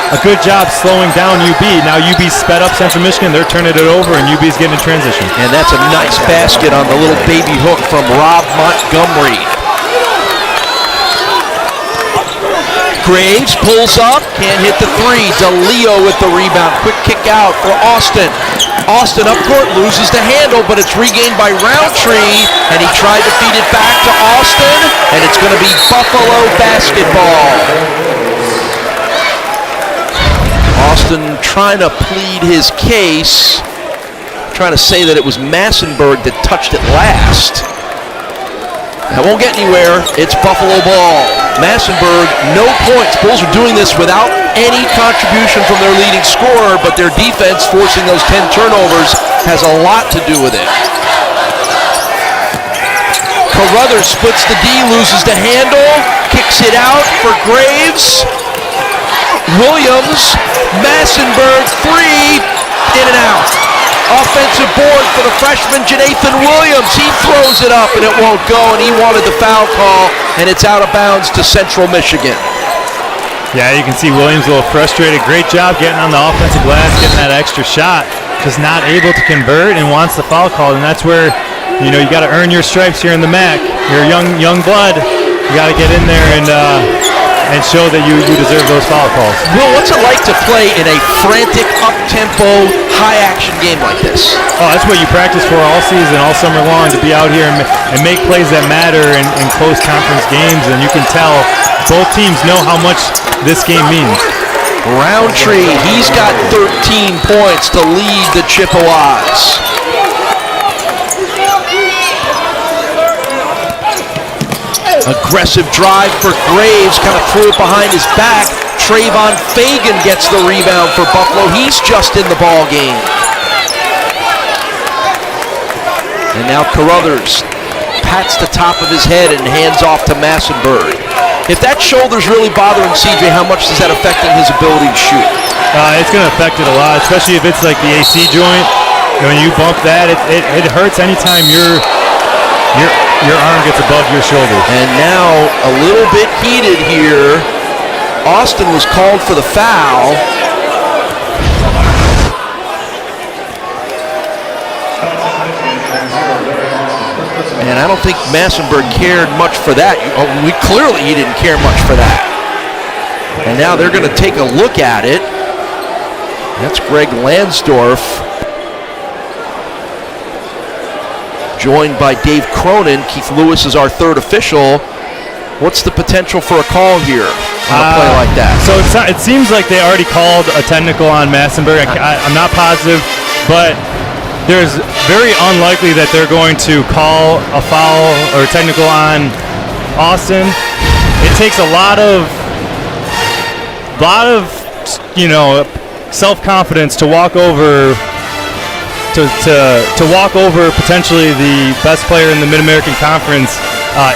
Speaker 4: a good job slowing down UB. Now UB's sped up Central Michigan. They're turning it over, and UB's getting in transition.
Speaker 3: And that's a nice basket on the little baby hook from Rob Montgomery. Graves pulls up, can't hit the three. DeLeo with the rebound. Quick kick out for Austin. Austin up court, loses the handle, but it's regained by Roundtree, and he tried to feed it back to Austin, and it's going to be Buffalo basketball. Austin trying to plead his case, trying to say that it was Massenburg that touched it last. That won't get anywhere. It's Buffalo ball. Massenburg, no points. Bulls are doing this without any contribution from their leading scorer, but their defense forcing those 10 turnovers has a lot to do with it. Carruthers splits the D, loses the handle, kicks it out for Graves. Williams, Massenburg, three, in and out. Offensive board for the freshman Janathan Williams. He throws it up and it won't go, and he wanted the foul call, and it's out of bounds to Central Michigan.
Speaker 4: Yeah, you can see Williams a little frustrated. Great job getting on the offensive glass, getting that extra shot. Just not able to convert and wants the foul call, and that's where, you got to earn your stripes here in the MAC. You're a young blood. You got to get in there and show that you deserve those foul calls.
Speaker 3: Will, what's it like to play in a frantic, up-tempo, high-action game like this?
Speaker 4: Oh, that's what you practice for all season, all summer long, to be out here and make plays that matter in close conference games, and you can tell both teams know how much this game means.
Speaker 3: Roundtree, he's got 13 points to lead the Chippewas. Aggressive drive for Graves, kind of threw it behind his back. Trayvon Fagan gets the rebound for Buffalo. He's just in the ball game. And now Carruthers pats the top of his head and hands off to Massenburg. If that shoulder's really bothering CJ, how much is that affecting his ability to shoot?
Speaker 4: It's going to affect it a lot, especially if it's like the AC joint. When you bump that, it hurts anytime your arm gets above your shoulder.
Speaker 3: And now a little bit heated here. Austin was called for the foul. And I don't think Massenburg cared much for that. Clearly he didn't care much for that. And now they're going to take a look at it. That's Greg Lansdorf, joined by Dave Cronin. Keith Lewis is our third official. What's the potential for a call here on a play like that?
Speaker 4: So it seems like they already called a technical on Massenburg. I'm not positive, but there's very unlikely that they're going to call a foul or technical on Austin. It takes a lot of lot of, self-confidence to walk over to walk over potentially the best player in the Mid-American Conference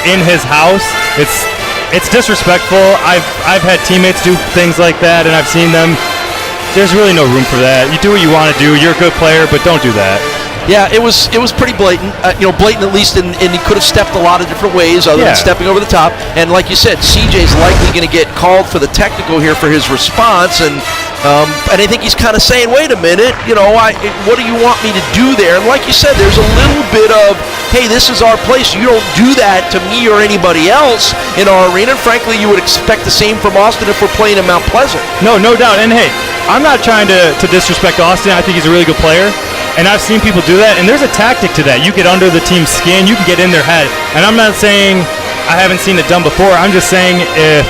Speaker 4: in his house. It's disrespectful. I've had teammates do things like that, and I've seen them. There's really no room for that. You do what you want to do. You're a good player, but don't do that.
Speaker 3: Yeah, it was pretty blatant. Blatant at least, and he could have stepped a lot of different ways other than stepping over the top. And like you said, CJ's likely going to get called for the technical here for his response, and I think he's kind of saying, wait a minute, what do you want me to do there? And like you said, there's a little bit of, hey, this is our place. You don't do that to me or anybody else in our arena. And frankly, you would expect the same from Austin if we're playing in Mount Pleasant.
Speaker 4: No doubt. And hey, I'm not trying to disrespect Austin. I think he's a really good player. And I've seen people do that, and there's a tactic to that. You get under the team's skin, you can get in their head. And I'm not saying I haven't seen it done before. I'm just saying if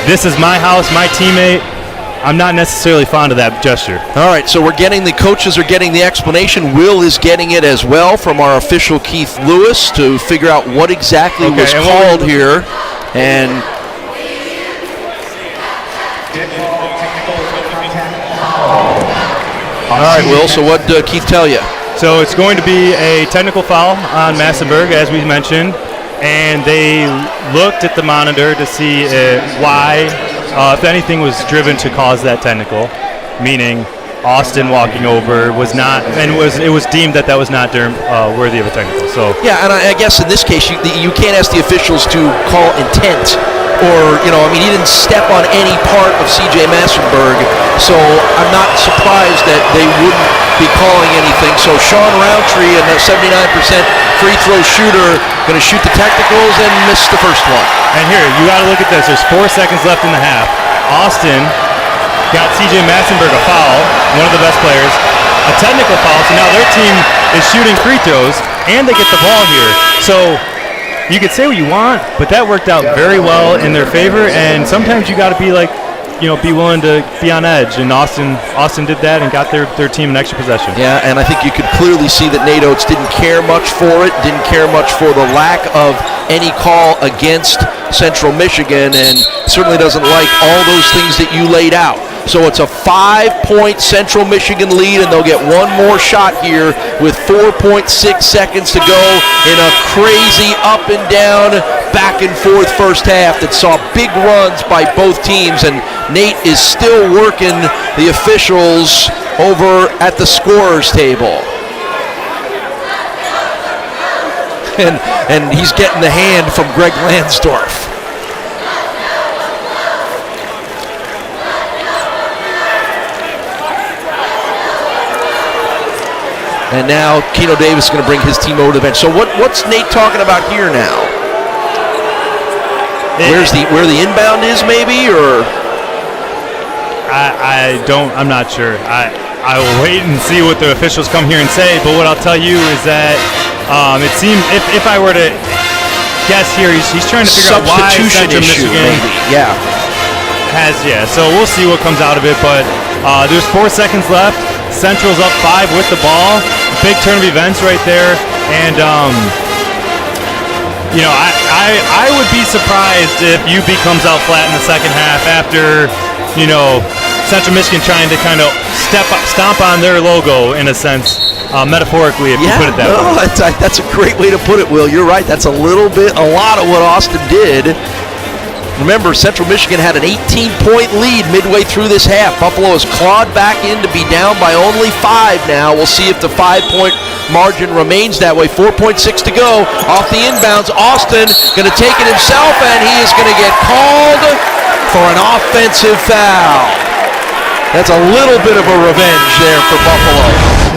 Speaker 4: this is my house, my teammate, I'm not necessarily fond of that gesture.
Speaker 3: All right, so the coaches are getting the explanation. Will is getting it as well from our official Keith Lewis to figure out what exactly was called here. And all right, Will, so what did Keith tell you?
Speaker 4: So it's going to be a technical foul on Massenburg, as we mentioned, and they looked at the monitor to see why, if anything was driven to cause that technical, meaning Austin walking over was not, and it was deemed that was not worthy of a technical. So
Speaker 3: yeah, and I guess in this case, you can't ask the officials to call intent. Or, he didn't step on any part of C.J. Massenburg, so I'm not surprised that they wouldn't be calling anything. So Sean Roundtree, a 79% free throw shooter, going to shoot the technicals and miss the first one.
Speaker 4: And here, you got to look at this. There's 4 seconds left in the half. Austin got C.J. Massenburg a foul, one of the best players, a technical foul, so now their team is shooting free throws, and they get the ball here. So you could say what you want, but that worked out very well in their favor, and sometimes you got to be be willing to be on edge, and Austin did that and got their team an extra possession.
Speaker 3: Yeah, and I think you could clearly see that Nate Oates didn't care much for it, didn't care much for the lack of any call against Central Michigan, and certainly doesn't like all those things that you laid out. So it's a 5-point Central Michigan lead, and they'll get one more shot here with 4.6 seconds to go in a crazy up and down, back and forth first half that saw big runs by both teams, and Nate is still working the officials over at the scorer's table. And he's getting the hand from Greg Lansdorf. And now Keno Davis is going to bring his team over to the bench. So what's Nate talking about here now? Where the inbound is, maybe, or?
Speaker 4: I'm not sure. I will wait and see what the officials come here and say. But what I'll tell you is that it seems if I were to guess here, he's trying to figure out why Central Michigan has So we'll see what comes out of it. But there's 4 seconds left. Central's up 5 with the ball. Big turn of events right there, and I would be surprised if UB comes out flat in the second half after Central Michigan trying to kind of stomp on their logo in a sense, metaphorically, if you put it that way.
Speaker 3: That's a great way to put it, Will. You're right. That's a lot of what Austin did. Remember, Central Michigan had an 18-point lead midway through this half. Buffalo has clawed back in to be down by only 5 now. We'll see if the 5-point margin remains that way. 4.6 to go. Off the inbounds, Austin going to take it himself, and he is going to get called for an offensive foul. That's a little bit of a revenge there for Buffalo.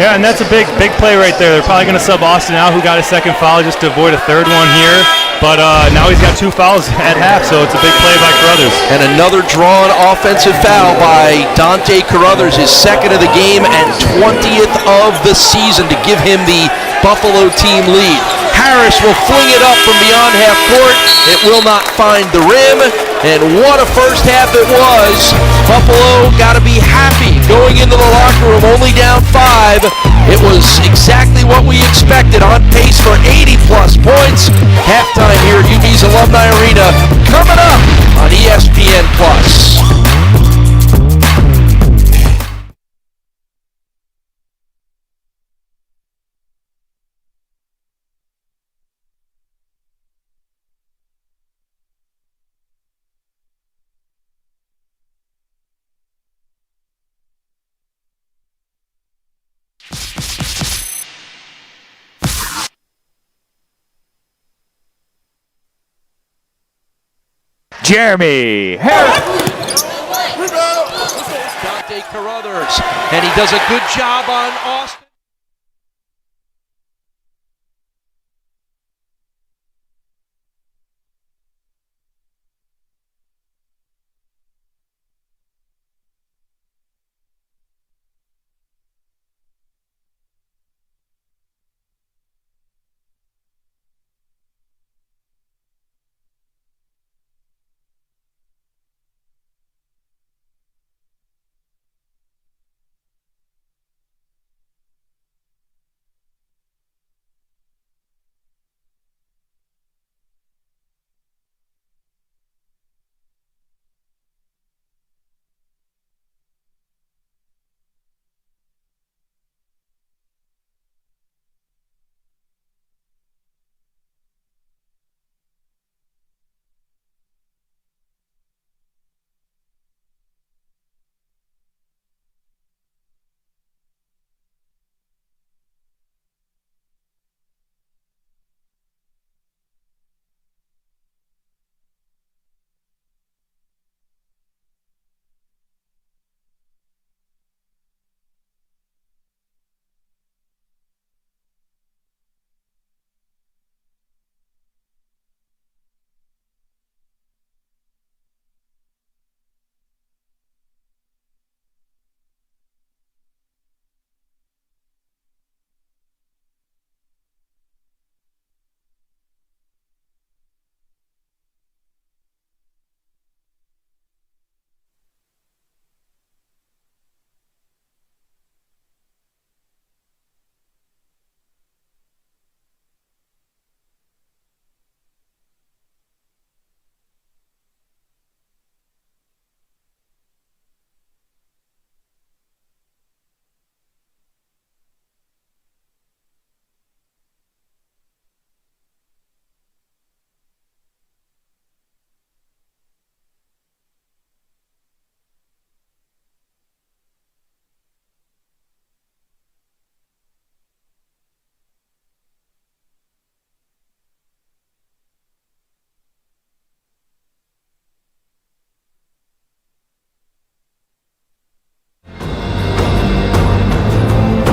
Speaker 4: Yeah, and that's a big play right there. They're probably going to sub Austin out, who got a second foul, just to avoid a third one here. But now he's got 2 fouls at half, so it's a big play by Carruthers.
Speaker 3: And another drawn offensive foul by Dante Carruthers, his second of the game and 20th of the season to give him the Buffalo team lead. Harris will fling it up from beyond half court. It will not find the rim. And what a first half it was. Buffalo got to be happy going into the locker room only down 5. It was exactly what we expected, on pace for 80-plus points. Halftime here at UB's Alumni Arena, coming up on ESPN+.
Speaker 1: Jeremy Harris.
Speaker 3: Dante Carruthers, and he does a good job on Austin.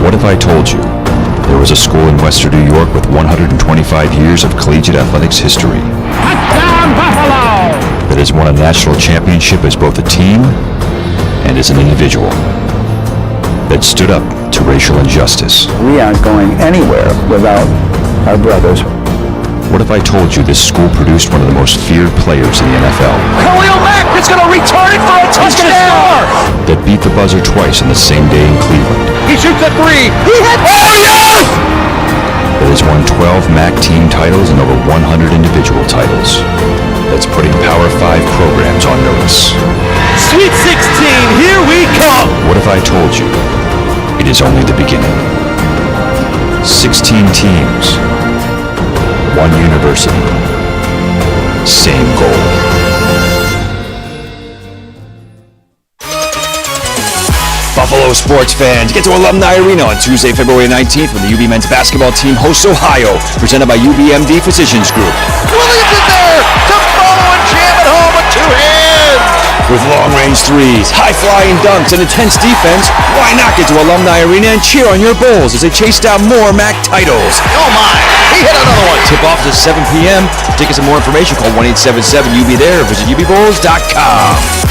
Speaker 5: What if I told you there was a school in Western New York with 125 years of collegiate athletics history that has won a national championship as both a team and as an individual, that stood up to racial injustice?
Speaker 6: We aren't going anywhere without our brothers.
Speaker 5: What if I told you this school produced one of the most feared players in the NFL?
Speaker 2: Khalil Mack is going to return it for a touchdown.
Speaker 5: That beat the buzzer twice on the same day in Cleveland?
Speaker 2: He shoots a three. He hits. Oh, yes!
Speaker 5: That has won 12 MAC team titles and over 100 individual titles. That's putting Power 5 programs on notice.
Speaker 4: Sweet 16, here we come!
Speaker 5: What if I told you it is only the beginning? 16 teams, one university, same goal. Buffalo sports fans, get to Alumni Arena on Tuesday, February 19th when the UB men's basketball team hosts Ohio, presented by UBMD Physicians Group.
Speaker 2: Williams is there to follow and jam it home with two hands.
Speaker 5: With long-range threes, high-flying dunks, and intense defense, why not get to Alumni Arena and cheer on your Bulls as they chase down more MAC titles?
Speaker 2: Oh my, he hit another one.
Speaker 5: Tip-off is at 7 p.m. For tickets and more information, call 1-877-UB-THERE or visit UBBulls.com.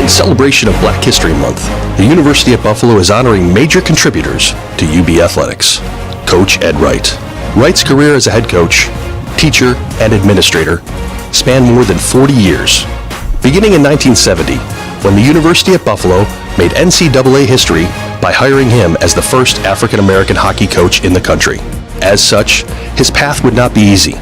Speaker 7: In celebration of Black History Month, the University at Buffalo is honoring major contributors to UB Athletics. Coach Ed Wright. Wright's career as a head coach, teacher, and administrator spanned more than 40 years. Beginning in 1970, when the University at Buffalo made NCAA history by hiring him as the first African-American hockey coach in the country. As such, his path would not be easy,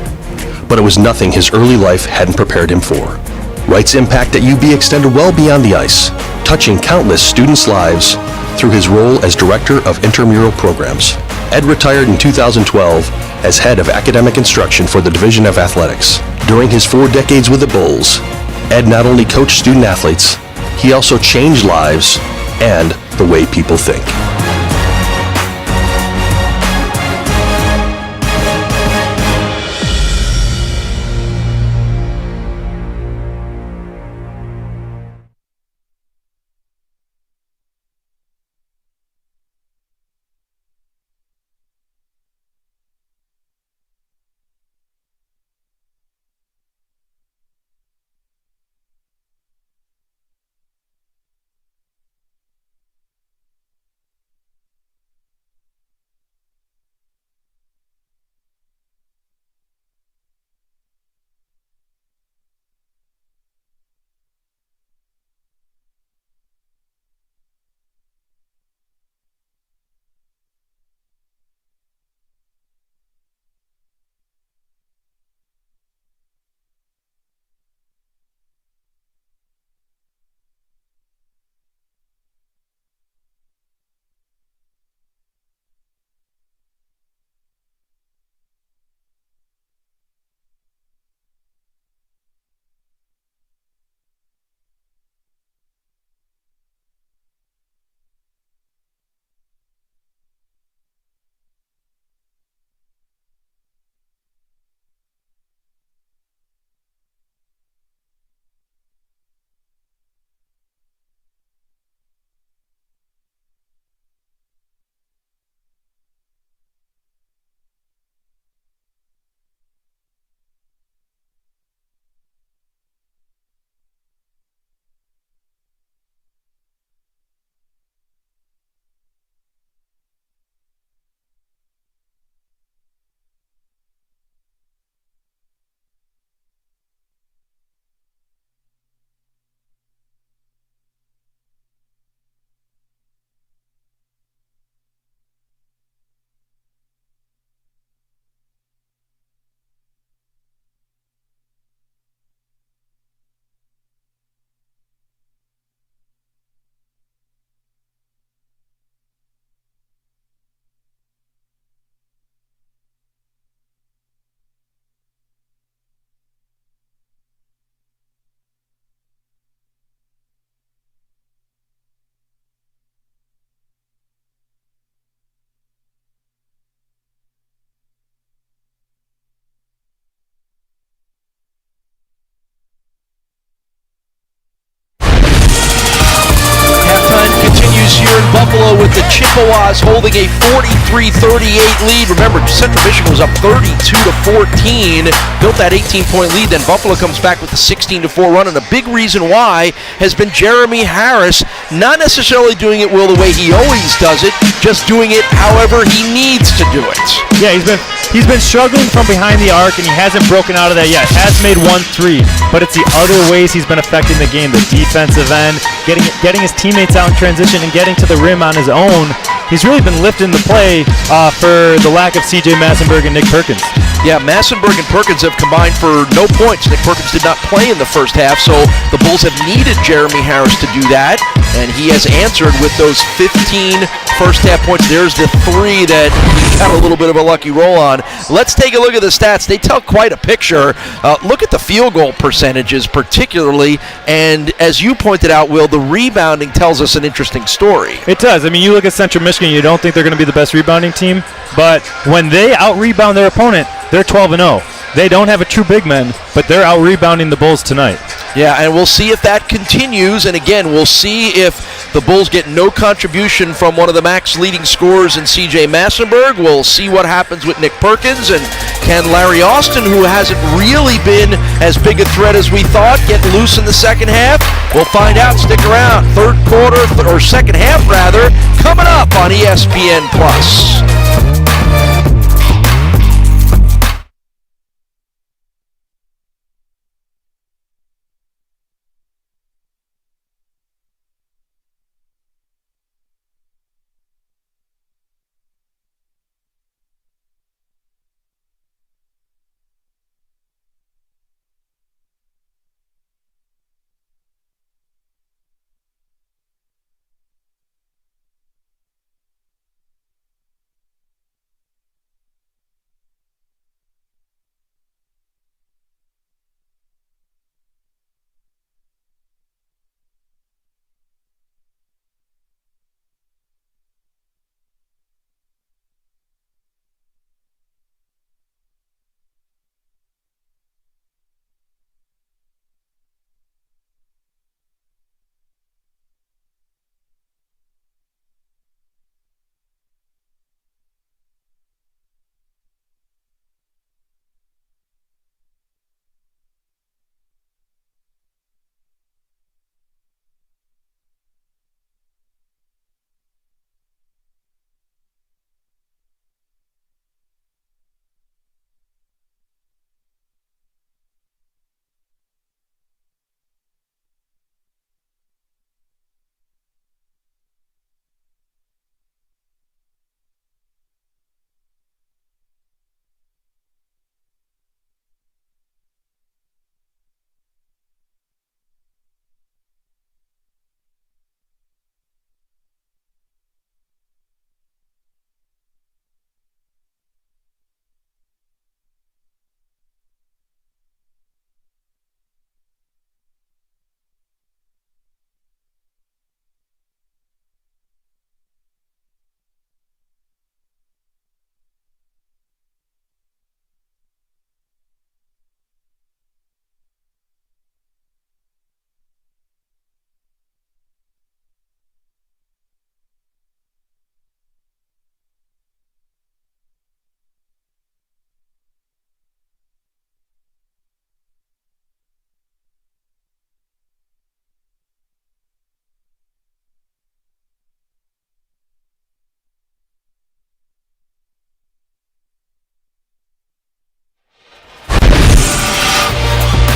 Speaker 7: but it was nothing his early life hadn't prepared him for. Wright's impact at UB extended well beyond the ice, touching countless students' lives through his role as Director of Intramural Programs. Ed retired in 2012 as Head of Academic Instruction for the Division of Athletics. During his 4 decades with the Bulls, Ed not only coached student-athletes, he also changed lives and the way people think.
Speaker 3: Buffalo with the Chippewas holding a 43-38 lead. Remember, Central Michigan was up 32-14, built that 18-point lead. Then Buffalo comes back with a 16-4 run, and a big reason why has been Jeremy Harris, not necessarily doing it, Will, the way he always does it, just doing it however he needs to do it.
Speaker 4: Yeah, he's been struggling from behind the arc, and he hasn't broken out of that yet. Has made 1-3, but it's the other ways he's been affecting the game. The defensive end, getting his teammates out in transition and getting to the rim on his own. He's really been lifting the play for the lack of C.J. Massenberg and Nick Perkins.
Speaker 3: Yeah, Massenberg and Perkins have combined for no points. Nick Perkins did not play in the first half, so the Bulls have needed Jeremy Harris to do that, and he has answered with those 15 first half points. There's the 3 that he got a little bit of a lucky roll on. Let's take a look at the stats. They tell quite a picture. Look at the field goal percentages particularly, and as you pointed out, Will, the rebounding tells us an interesting story.
Speaker 4: It does. I mean, you look at Central Michigan, you don't think they're going to be the best rebounding team, but when they out-rebound their opponent, they're 12-0. They don't have a true big man, but they're out-rebounding the Bulls tonight.
Speaker 3: Yeah, and we'll see if that continues. And again, we'll see if the Bulls get no contribution from one of the MAC's leading scorers in C.J. Massenberg. We'll see what happens with Nick Perkins. And Can Larry Austin, who hasn't really been as big a threat as we thought, get loose in the second half? We'll find out. Stick around. Third quarter, or second half rather, coming up on ESPN+.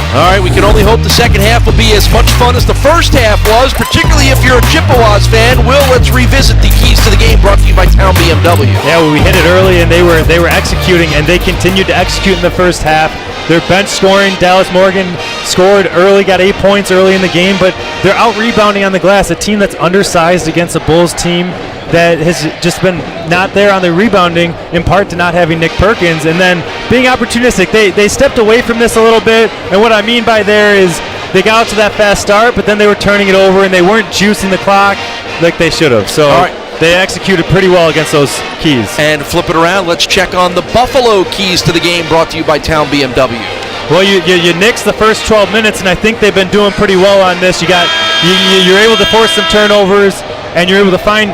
Speaker 3: All right, we can only hope the second half will be as much fun as the first half was, particularly if you're a Chippewas fan. Will, let's revisit the keys to the game brought to you by Town BMW.
Speaker 4: Yeah, well, we hit it early, and they were executing, and they continued to execute in the first half. Their bench scoring, Dallas Morgan scored early, got 8 points early in the game, but they're out-rebounding on the glass, a team that's undersized against a Bulls team that has just been not there on the rebounding, in part to not having Nick Perkins, and then being opportunistic. They stepped away from this a little bit, and what I mean by there is they got out to that fast start, but then they were turning it over, and they weren't juicing the clock like they should have. So they executed pretty well against those keys.
Speaker 3: And flip it around, let's check on the Buffalo keys to the game brought to you by Town BMW.
Speaker 4: Well, you nixed the first 12 minutes, and I think they've been doing pretty well on this. You're able to force some turnovers, and you're able to find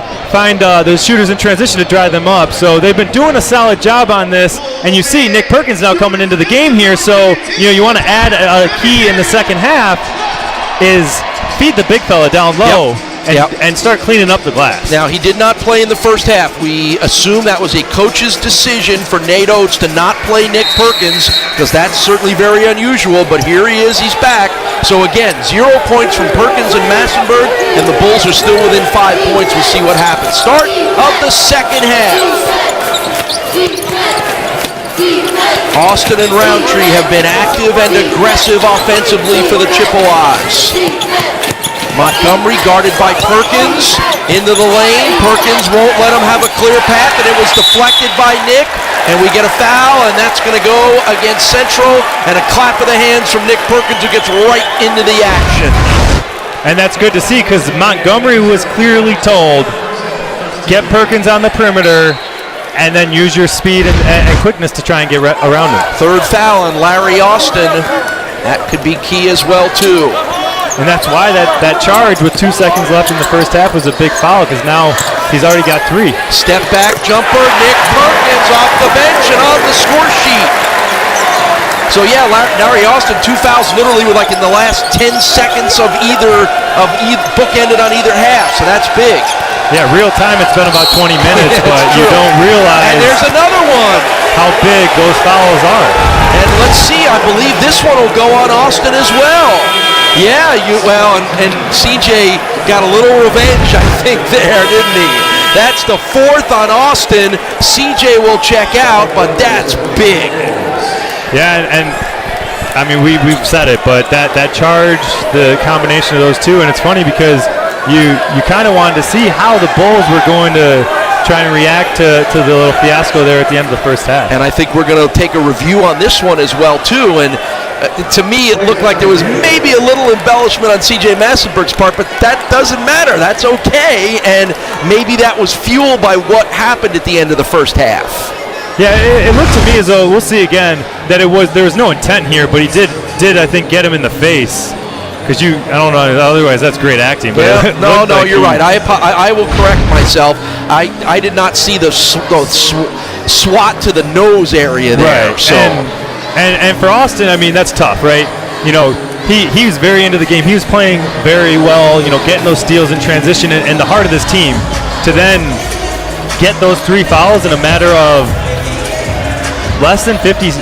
Speaker 4: those shooters in transition to drive them up. So they've been doing a solid job on this, and you see Nick Perkins now coming into the game here. So you want to add a key in the second half is feed the big fella down low. And start cleaning up the glass.
Speaker 3: Now, he did not play in the first half. We assume that was a coach's decision for Nate Oates to not play Nick Perkins, because that's certainly very unusual, but here he is, he's back. So again, 0 points from Perkins and Massenburg, and the Bulls are still within 5 points. We'll see what happens. Start of the second half. Austin and Roundtree have been active and aggressive offensively for the Chippewas. Montgomery guarded by Perkins into the lane. Perkins won't let him have a clear path, and it was deflected by Nick, and we get a foul, and that's going to go against Central, and a clap of the hands from Nick Perkins, who gets right into the action.
Speaker 4: And that's good to see, because Montgomery was clearly told, get Perkins on the perimeter and then use your speed and quickness to try and get around him.
Speaker 3: Third foul on Larry Austin. That could be key as well, too.
Speaker 4: And that's why that charge with 2 seconds left in the first half was a big foul, because now he's already got 3.
Speaker 3: Step back jumper, Nick Perkins off the bench and on the score sheet. So yeah, Larry Austin, 2 fouls literally were like in the last 10 seconds of bookended on either half, so that's big.
Speaker 4: Yeah, real time it's been about 20 minutes, but you don't realize
Speaker 3: And there's another one.
Speaker 4: how big those fouls are.
Speaker 3: And let's see, I believe this one will go on Austin as well. Yeah, and CJ got a little revenge, I think, there, didn't he? That's the 4th on Austin. CJ will check out, but that's big.
Speaker 4: Yeah, and I mean, we've said it, but that charge, the combination of those two, and it's funny because you kind of wanted to see how the Bulls were going to try and react to the little fiasco there at the end of the first half.
Speaker 3: And I think we're going to take a review on this one as well, too. And to me, it looked like there was maybe a little embellishment on C.J. Massenburg's part, but that doesn't matter. That's okay. And maybe that was fueled by what happened at the end of the first half.
Speaker 4: Yeah, it looked to me as though, we'll see again, that there was no intent here, but he did I think get him in the face. Because I don't know, otherwise that's great acting. But
Speaker 3: no, you're right. I will correct myself. I did not see the swat to the nose area there.
Speaker 4: Right.
Speaker 3: So.
Speaker 4: And for Austin, I mean, that's tough, right? You know, he was very into the game. He was playing very well, you know, getting those steals in transition and the heart of this team to then get those 3 fouls in a matter of less than 50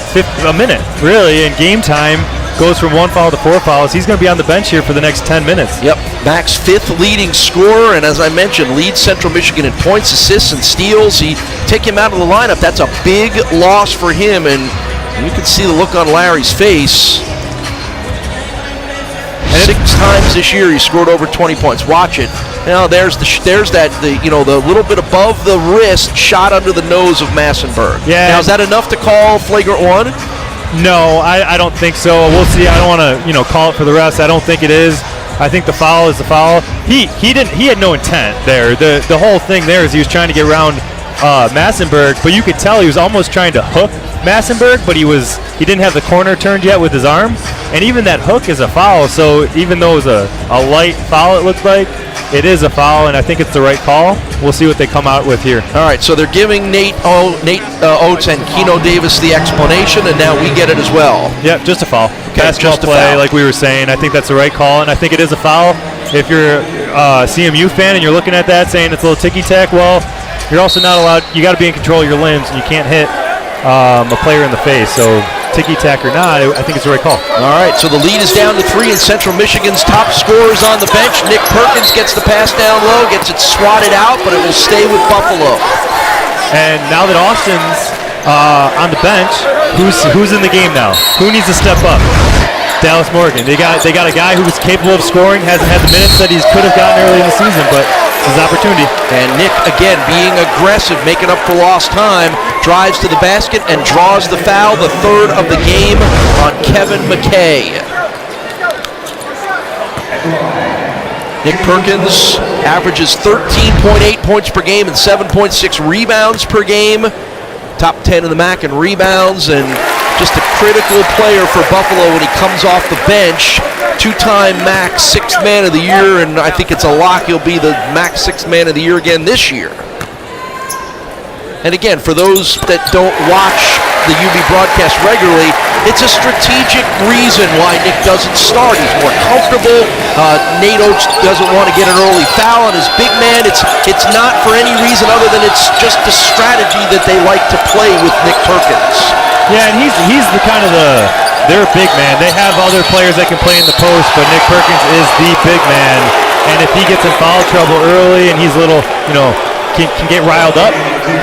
Speaker 4: a minute, really, in game time. Goes from 1 foul to 4 fouls. He's going to be on the bench here for the next 10 minutes.
Speaker 3: Yep, Mac's 5th leading scorer, and as I mentioned, leads Central Michigan in points, assists, and steals. Take him out of the lineup. That's a big loss for him, and you can see the look on Larry's face. 6 times this year he scored over 20 points. Watch it. Now there's the little bit above the wrist shot under the nose of Massenburg.
Speaker 4: Yeah.
Speaker 3: Now is that enough to call flagrant one?
Speaker 4: No, I don't think so. We'll see. I don't want to call it for the refs. I don't think it is. I think the foul is the foul. He had no intent there. The whole thing there is he was trying to get around Massenburg, but you could tell he was almost trying to hook Massenburg, but he didn't have the corner turned yet with his arm. And even that hook is a foul. So even though it was a light foul, it looked like, it is a foul, and I think it's the right call. We'll see what they come out with here.
Speaker 3: All right, so they're giving Nate Oates and Keno Davis the explanation, and now we get it as well.
Speaker 4: Yep, just a foul.
Speaker 3: Okay,
Speaker 4: basketball
Speaker 3: just a
Speaker 4: play,
Speaker 3: foul.
Speaker 4: like we were saying. I think that's the right call, and I think it is a foul. If you're a CMU fan and you're looking at that saying it's a little ticky-tack, well, you're also not allowed. You got to be in control of your limbs, and you can't hit a player in the face. So ticky-tack or not, I think it's the right call.
Speaker 3: All right, so the lead is down to 3, and Central Michigan's top scorers on the bench. Nick Perkins gets the pass down low, gets it swatted out, but it will stay with Buffalo.
Speaker 4: And now that Austin's on the bench, who's in the game now? Who needs to step up? Dallas Morgan. They got a guy who was capable of scoring, hasn't had the minutes that he could have gotten early in the season, but his opportunity.
Speaker 3: And Nick, again, being aggressive, making up for lost time, drives to the basket and draws the foul, the 3rd of the game on Kevin McKay. Nick Perkins averages 13.8 points per game and 7.6 rebounds per game. Top 10 in the MAC in rebounds, and just a critical player for Buffalo when he comes off the bench. 2-time MAC 6th Man of the Year, and I think it's a lock he'll be the MAC 6th Man of the Year again this year. And again, for those that don't watch the UB broadcast regularly, it's a strategic reason why Nick doesn't start. He's more comfortable. Nate Oates doesn't want to get an early foul on his big man. It's not for any reason other than it's just the strategy that they like to play with Nick Perkins.
Speaker 4: Yeah, and he's the kind of their big man. They have other players that can play in the post, but Nick Perkins is the big man. And if he gets in foul trouble early and he's a little, can get riled up,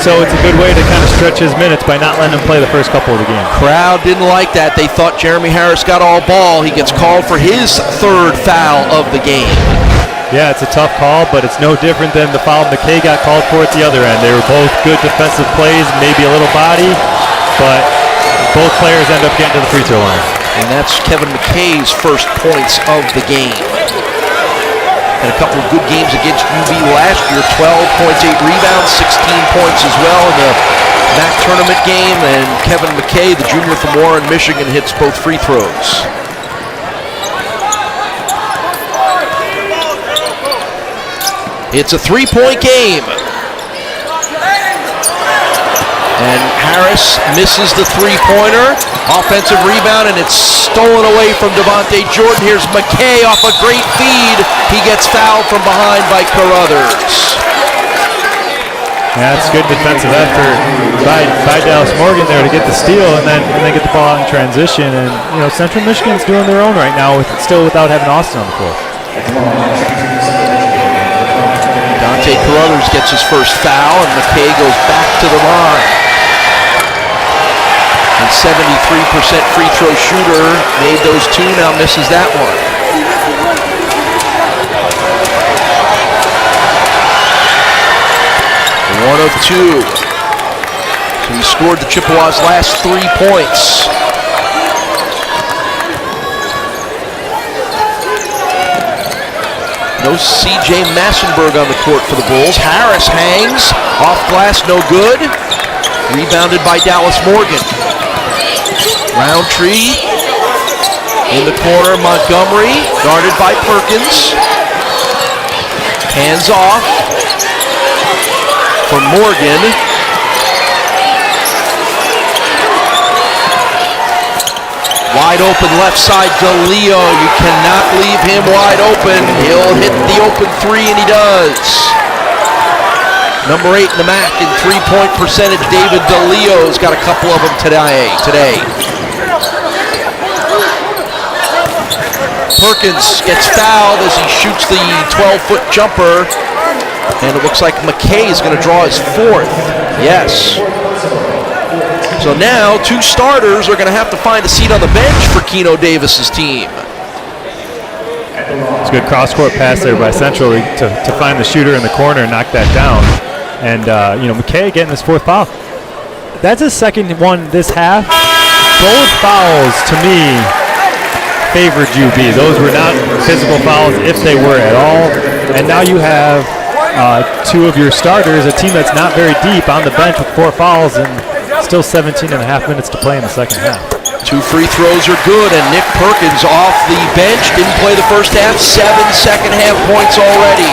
Speaker 4: so it's a good way to kind of stretch his minutes by not letting him play the first couple of the game.
Speaker 3: Crowd didn't like that. They thought Jeremy Harris got all ball. He gets called for his 3rd foul of the game.
Speaker 4: Yeah, it's a tough call, but it's no different than the foul McKay got called for at the other end. They were both good defensive plays, maybe a little body, but both players end up getting to the free throw line.
Speaker 3: And that's Kevin McKay's first points of the game. And a couple of good games against UB last year, 12 points, 8 rebounds, 16 points as well in the MAC tournament game. And Kevin McKay, the junior from Warren, Michigan, hits both free throws. It's a 3-point game. And Harris misses the three-pointer. Offensive rebound, and it's stolen away from Devontae Jordan. Here's McKay off a great feed. He gets fouled from behind by Carruthers.
Speaker 4: Yeah, it's good defensive effort by Dallas Morgan there to get the steal and then get the ball in transition. And Central Michigan's doing their own right now, still without having Austin on the floor.
Speaker 3: Dante Carruthers gets his first foul, and McKay goes back to the line. And 73% free throw shooter, made those two, now misses that one. One of two. So he scored the Chippewas' last 3 points. No C.J. Massenberg on the court for the Bulls. Harris hangs, off glass, no good. Rebounded by Dallas Morgan. Roundtree in the corner, Montgomery, guarded by Perkins. Hands off for Morgan. Wide open left side, DeLeo. You cannot leave him wide open. He'll hit the open three, and he does. Number 8 in the MAC in three-point percentage, David DeLeo's got a couple of them today. Perkins gets fouled as he shoots the 12-foot jumper, and it looks like McKay is going to draw his fourth. Yes. So now 2 starters are going to have to find a seat on the bench for Keno Davis's team.
Speaker 4: It's a good cross-court pass there by Central to find the shooter in the corner and knock that down. And, McKay getting his 4th foul. That's his second one this half. Both fouls, to me, favored UB. Those were not physical fouls if they were at all. And now you have 2 of your starters, a team that's not very deep, on the bench with 4 fouls and still 17 and a half minutes to play in the second half.
Speaker 3: 2 free throws are good, and Nick Perkins off the bench. Didn't play the first half. 7 second half points already.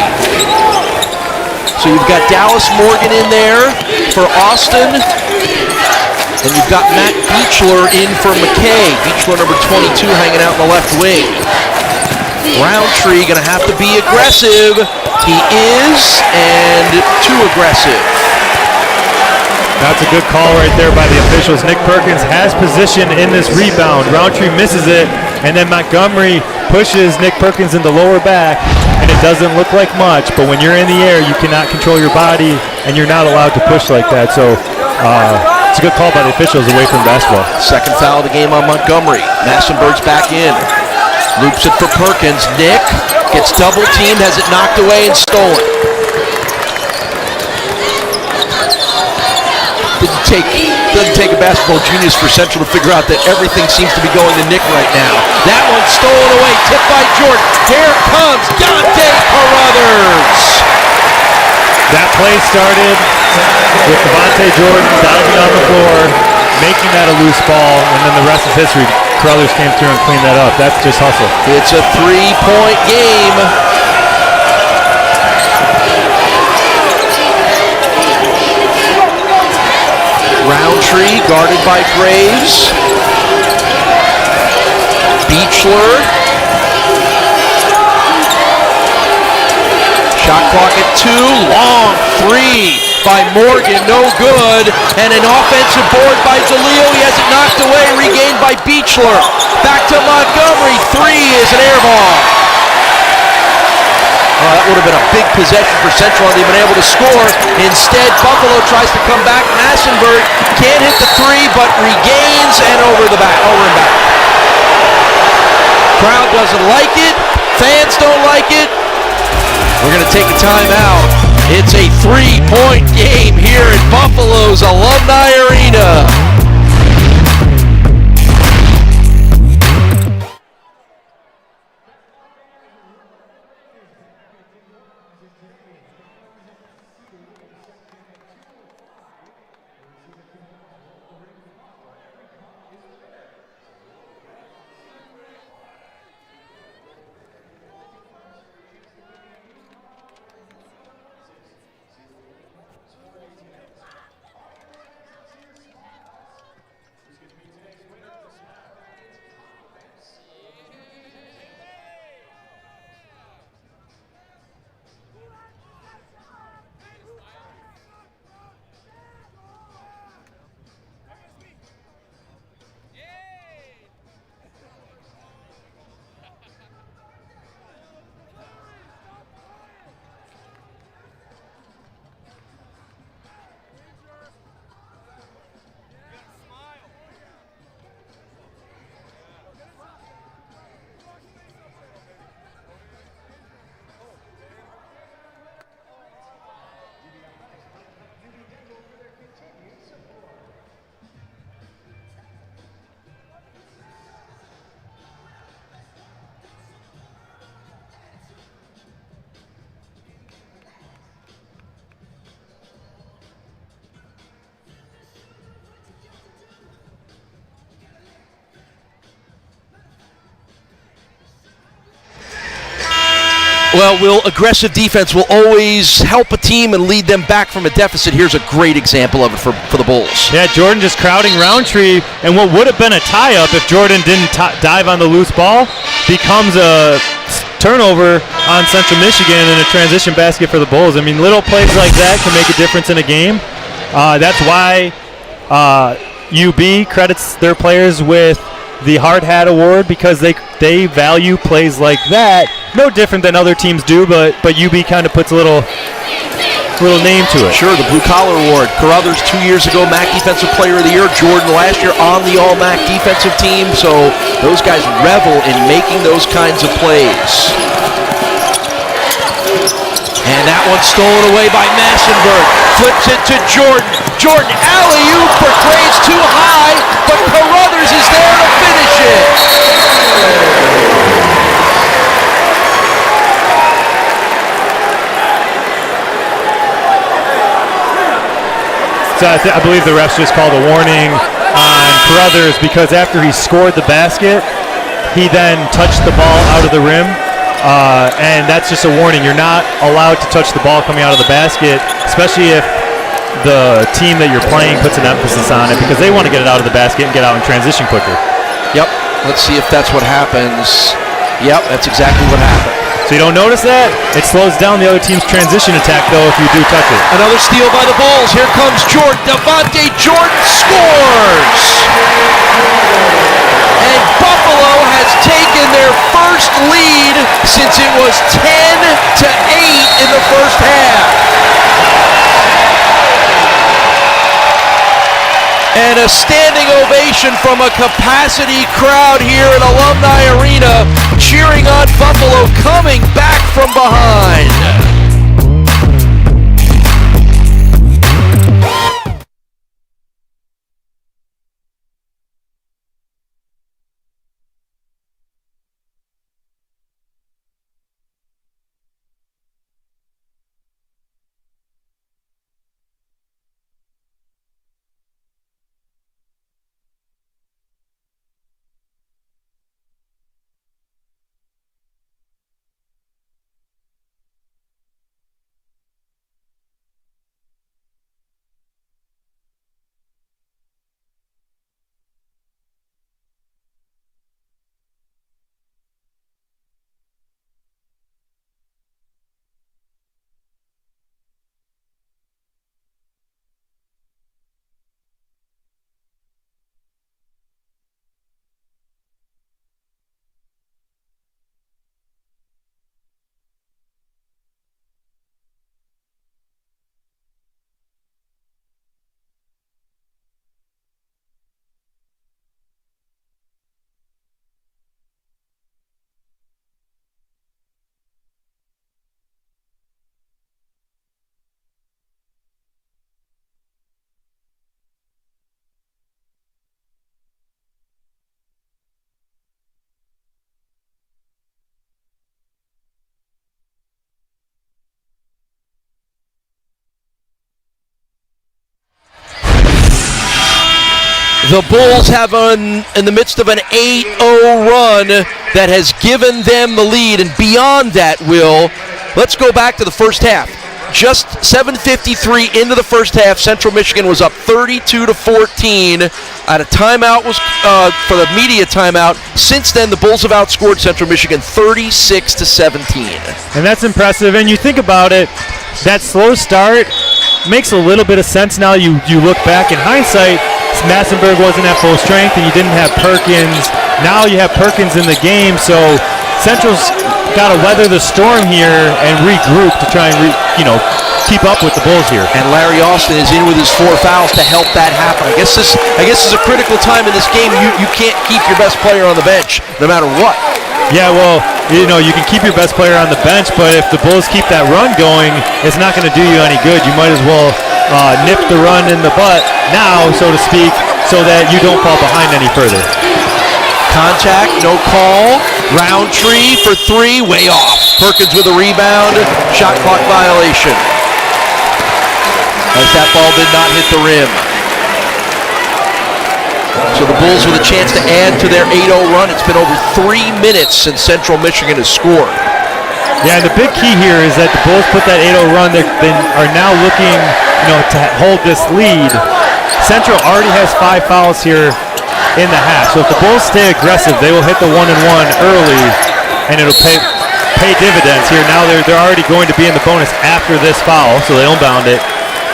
Speaker 3: So you've got Dallas Morgan in there for Austin, and you've got Matt Beechler in for McKay. Beechler, number 22, hanging out in the left wing. Roundtree going to have to be aggressive. He is, and too aggressive.
Speaker 4: That's a good call right there by the officials. Nick Perkins has position in this rebound. Roundtree misses it, and then Montgomery pushes Nick Perkins in the lower back, and it doesn't look like much, but when you're in the air, you cannot control your body, and you're not allowed to push like that. So it's a good call by the officials away from basketball.
Speaker 3: Second foul of the game on Montgomery. Massenberg's back in. Loops it for Perkins. Nick gets double teamed, has it knocked away and stolen. Doesn't take a basketball genius for Central to figure out that everything seems to be going to Nick right now. That one's stolen away, tipped by Jordan. Here comes Dante Carruthers.
Speaker 4: That play started with Devontae Jordan diving on the floor, making that a loose ball, and then the rest is history. Carruthers came through and cleaned that up. That's just hustle.
Speaker 3: It's a 3-point game. Roundtree guarded by Graves. Beechler. Shot clock at 2. Long 3 by Morgan. No good. And an offensive board by DeLeo. He has it knocked away. Regained by Beechler. Back to Montgomery. 3 is an air ball. That would have been a big possession for Central, and they've been able to score. Instead, Buffalo tries to come back. Massenberg can't hit the 3, but regains and over and back. Crowd doesn't like it. Fans don't like it. We're going to take a timeout. It's a 3-point game here at Buffalo's Alumni Arena. Well, aggressive defense will always help a team and lead them back from a deficit. Here's a great example of it for the Bulls.
Speaker 4: Yeah, Jordan just crowding Roundtree, and what would have been a tie-up if Jordan didn't dive on the loose ball becomes a turnover on Central Michigan and a transition basket for the Bulls. I mean, little plays like that can make a difference in a game. That's why UB credits their players with the Hard Hat Award, because they value plays like that. No different than other teams do, but UB kind of puts a little name to it.
Speaker 3: Sure, the Blue Collar Award. Carruthers 2 years ago, MAC Defensive Player of the Year. Jordan last year on the All-MAC defensive team. So those guys revel in making those kinds of plays. And that one's stolen away by Massenberg. Flips it to Jordan. Jordan alley-oop for Graves too high, but Carruthers is there to finish it.
Speaker 4: So I believe the refs just called a warning on Carruthers because after he scored the basket, he then touched the ball out of the rim. And that's just a warning. You're not allowed to touch the ball coming out of the basket, especially if the team that you're playing puts an emphasis on it, because they want to get it out of the basket and get out in transition quicker.
Speaker 3: Yep. Let's see if that's what happens. Yep, that's exactly what happened.
Speaker 4: So you don't notice that? It slows down the other team's transition attack, though, if you do touch it.
Speaker 3: Another steal by the Bulls. Here comes Jordan. Devontae Jordan scores! And Buffalo has taken their first lead since it was 10-8 in the first half. And a standing ovation from a capacity crowd here at Alumni Arena, cheering on Buffalo coming back from behind. The Bulls have in the midst of an 8-0 run that has given them the lead, and beyond that, Will, let's go back to the first half. Just 7:53 into the first half, Central Michigan was up 32-14. At a timeout was for the media timeout. Since then, the Bulls have outscored Central Michigan 36-17.
Speaker 4: And that's impressive. And you think about it, that slow start makes a little bit of sense now. You look back in hindsight. Massenberg wasn't at full strength, and you didn't have Perkins. Now you have Perkins in the game, so Central's got to weather the storm here and regroup to try and keep up with the Bulls here.
Speaker 3: And Larry Austin is in with his 4 fouls to help that happen. I guess this is a critical time in this game. You can't keep your best player on the bench no matter what.
Speaker 4: Yeah, well, you can keep your best player on the bench, but if the Bulls keep that run going, it's not going to do you any good. You might as well nip the run in the butt now, so to speak, so that you don't fall behind any further.
Speaker 3: Contact, no call. Roundtree for 3, way off. Perkins with a rebound, shot clock violation. As that ball did not hit the rim. So the Bulls with a chance to add to their 8-0 run. It's been over 3 minutes since Central Michigan has scored.
Speaker 4: Yeah, the big key here is that the Bulls put that 8-0 run. They are now looking, to hold this lead. Central already has 5 fouls here in the half. So if the Bulls stay aggressive, they will hit the 1-1 early, and it'll pay dividends here. Now they're already going to be in the bonus after this foul, so they inbound it.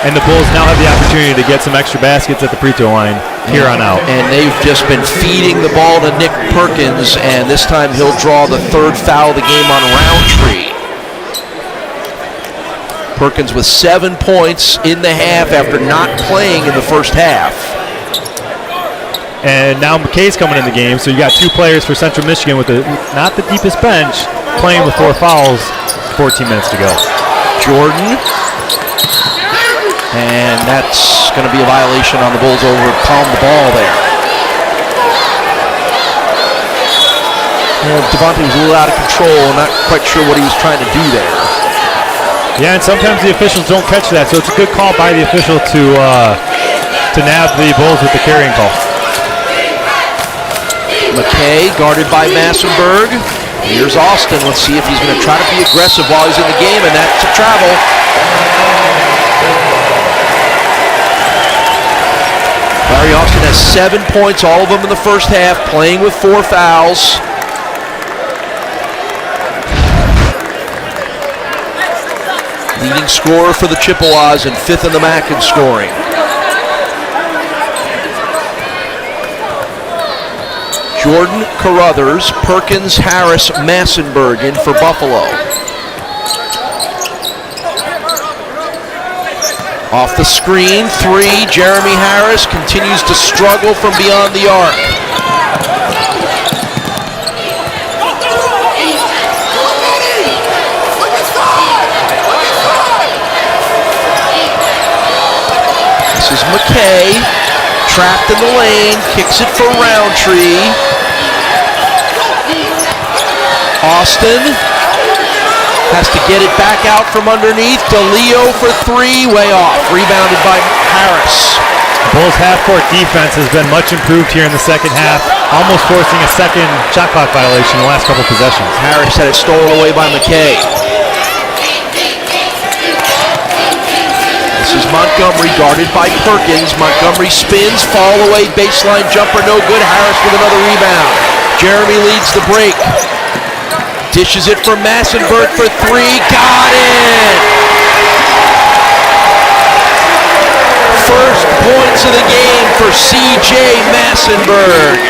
Speaker 4: And the Bulls now have the opportunity to get some extra baskets at the free throw line here on out.
Speaker 3: And they've just been feeding the ball to Nick Perkins, and this time he'll draw the 3rd foul of the game on Roundtree. Perkins with 7 points in the half after not playing in the first half.
Speaker 4: And now McKay's coming in the game, so you got 2 players for Central Michigan with not the deepest bench, playing with 4 fouls, 14 minutes to go.
Speaker 3: Jordan. And that's going to be a violation on the Bulls over palm the ball there. Devontae was a little out of control, not quite sure what he was trying to do there.
Speaker 4: Yeah, and sometimes the officials don't catch that, so it's a good call by the official to nab the Bulls with the carrying call.
Speaker 3: McKay guarded by Massenberg. Here's Austin. Let's see if he's going to try to be aggressive while he's in the game, and that's a travel. Larry Austin has 7 points, all of them in the first half, playing with 4 fouls. Leading scorer for the Chippewas and 5th in the MAC in scoring. Jordan, Carruthers, Perkins, Harris, Massenberg in for Buffalo. Off the screen, 3, Jeremy Harris continues to struggle from beyond the arc. This is McKay, trapped in the lane, kicks it for Roundtree. Austin has to get it back out from underneath. DeLeo for 3, way off. Rebounded by Harris.
Speaker 4: Bulls half-court defense has been much improved here in the second half, almost forcing a second shot clock violation in the last couple possessions.
Speaker 3: Harris had it stolen away by McKay. This is Montgomery guarded by Perkins. Montgomery spins, fall away, baseline jumper, no good. Harris with another rebound. Jeremy leads the break. Dishes it for Massenberg for 3, got it! First points of the game for C.J. Massenberg.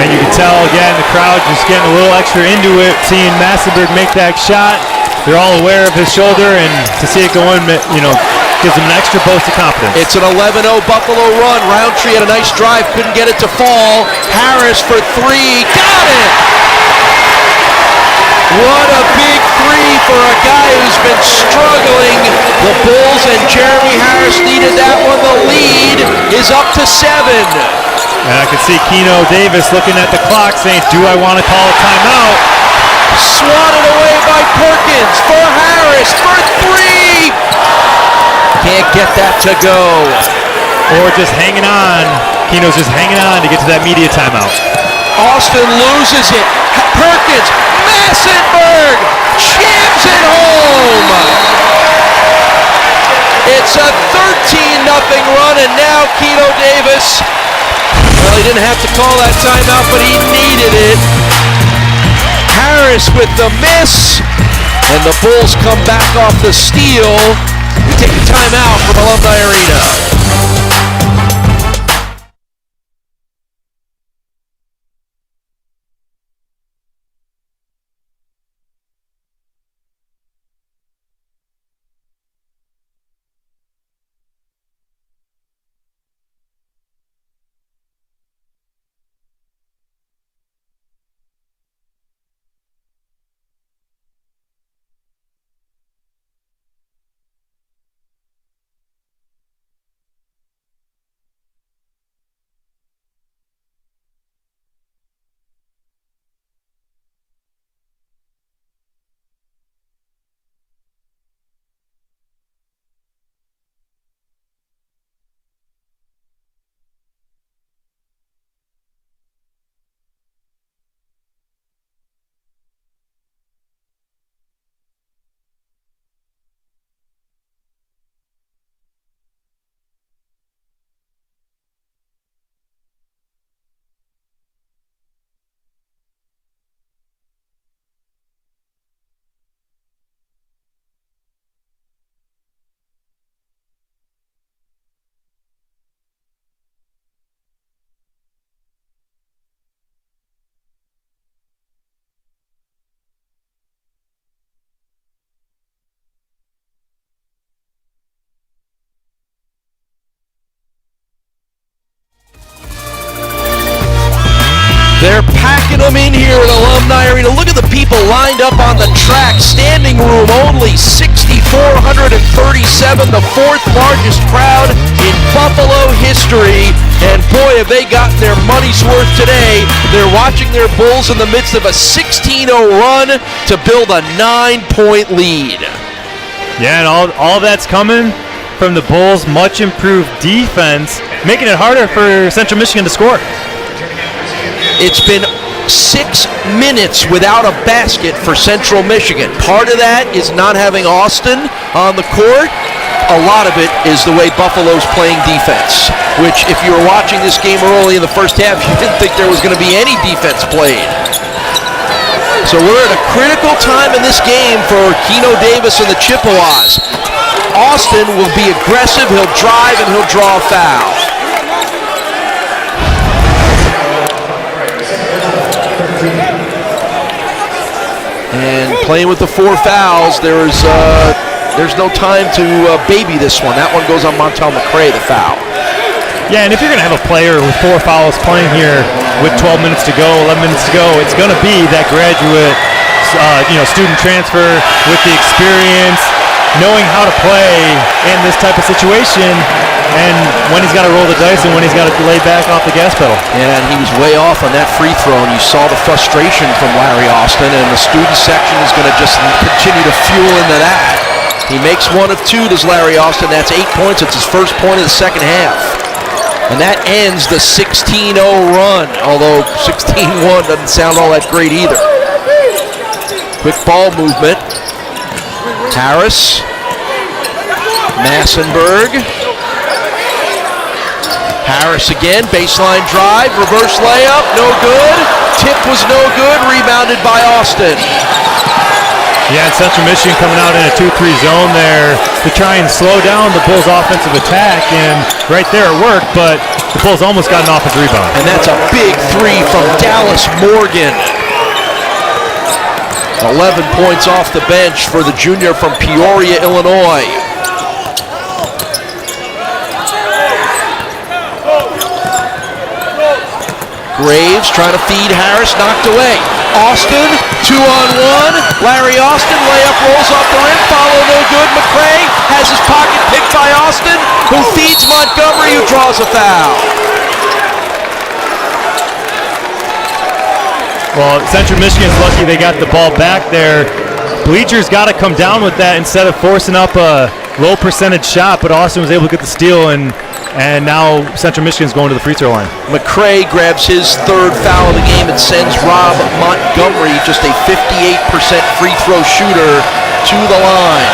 Speaker 4: And you can tell, again, the crowd just getting a little extra into it, seeing Massenberg make that shot. They're all aware of his shoulder, and to see it go in, gives them an extra boost of confidence.
Speaker 3: It's an 11-0 Buffalo run. Roundtree had a nice drive, couldn't get it to fall. Harris for 3, got it! What a big 3 for a guy who's been struggling. The Bulls and Jeremy Harris needed that one. The lead is up to 7.
Speaker 4: And I can see Keno Davis looking at the clock saying, do I want to call a timeout?
Speaker 3: Swatted away by Perkins for Harris for 3. Can't get that to go.
Speaker 4: Or just hanging on. Keno's just hanging on to get to that media timeout.
Speaker 3: Austin loses it. Perkins, Massenberg jams it home. It's a 13-0 run, and now Keno Davis, well, he didn't have to call that timeout, but he needed it. Harris with the miss, and the Bulls come back off the steal. We take a timeout from Alumni Arena. They're packing them in here at Alumni Arena. Look at the people lined up on the track. Standing room only 6,437, the fourth largest crowd in Buffalo history. And boy, have they gotten their money's worth today. They're watching their Bulls in the midst of a 16-0 run to build a 9-point lead.
Speaker 4: Yeah, and all that's coming from the Bulls' much improved defense, making it harder for Central Michigan to score.
Speaker 3: It's been 6 minutes without a basket for Central Michigan. Part of that is not having Austin on the court. A lot of it is the way Buffalo's playing defense, which if you were watching this game early in the first half, you didn't think there was going to be any defense played. So we're at a critical time in this game for Keno Davis and the Chippewas. Austin will be aggressive, he'll drive, and he'll draw a foul. And playing with the 4 fouls, there's no time to baby this one. That one goes on Montel McCray, the foul.
Speaker 4: Yeah, and if you're going to have a player with 4 fouls playing here with 12 minutes to go, 11 minutes to go, it's going to be that graduate, student transfer with the experience, knowing how to play in this type of situation, and when he's got to roll the dice and when he's got to lay back off the gas pedal.
Speaker 3: Yeah, and he was way off on that free throw, and you saw the frustration from Larry Austin, and the student section is going to just continue to fuel into that. He makes 1 of 2, does Larry Austin. That's 8 points. It's his first point of the second half. And that ends the 16-0 run, although 16-1 doesn't sound all that great either. Quick ball movement. Harris. Massenberg. Harris again, baseline drive, reverse layup, no good. Tip was no good, rebounded by Austin.
Speaker 4: Yeah, and Central Michigan coming out in a 2-3 zone there to try and slow down the Bulls' offensive attack, and right there it worked, but the Bulls almost got an offensive rebound.
Speaker 3: And that's a big 3 from Dallas Morgan. 11 points off the bench for the junior from Peoria, Illinois. Graves trying to feed Harris, knocked away. Austin, 2-on-1. Larry Austin, layup rolls off the rim, follow no good. McCray has his pocket picked by Austin, who feeds Montgomery, who draws a foul.
Speaker 4: Well, Central Michigan's lucky they got the ball back there. Bleachers got to come down with that instead of forcing up a low percentage shot, but Austin was able to get the steal, and now Central Michigan's going to the free throw line.
Speaker 3: McCray grabs his 3rd foul of the game and sends Rob Montgomery, just a 58% free throw shooter, to the line.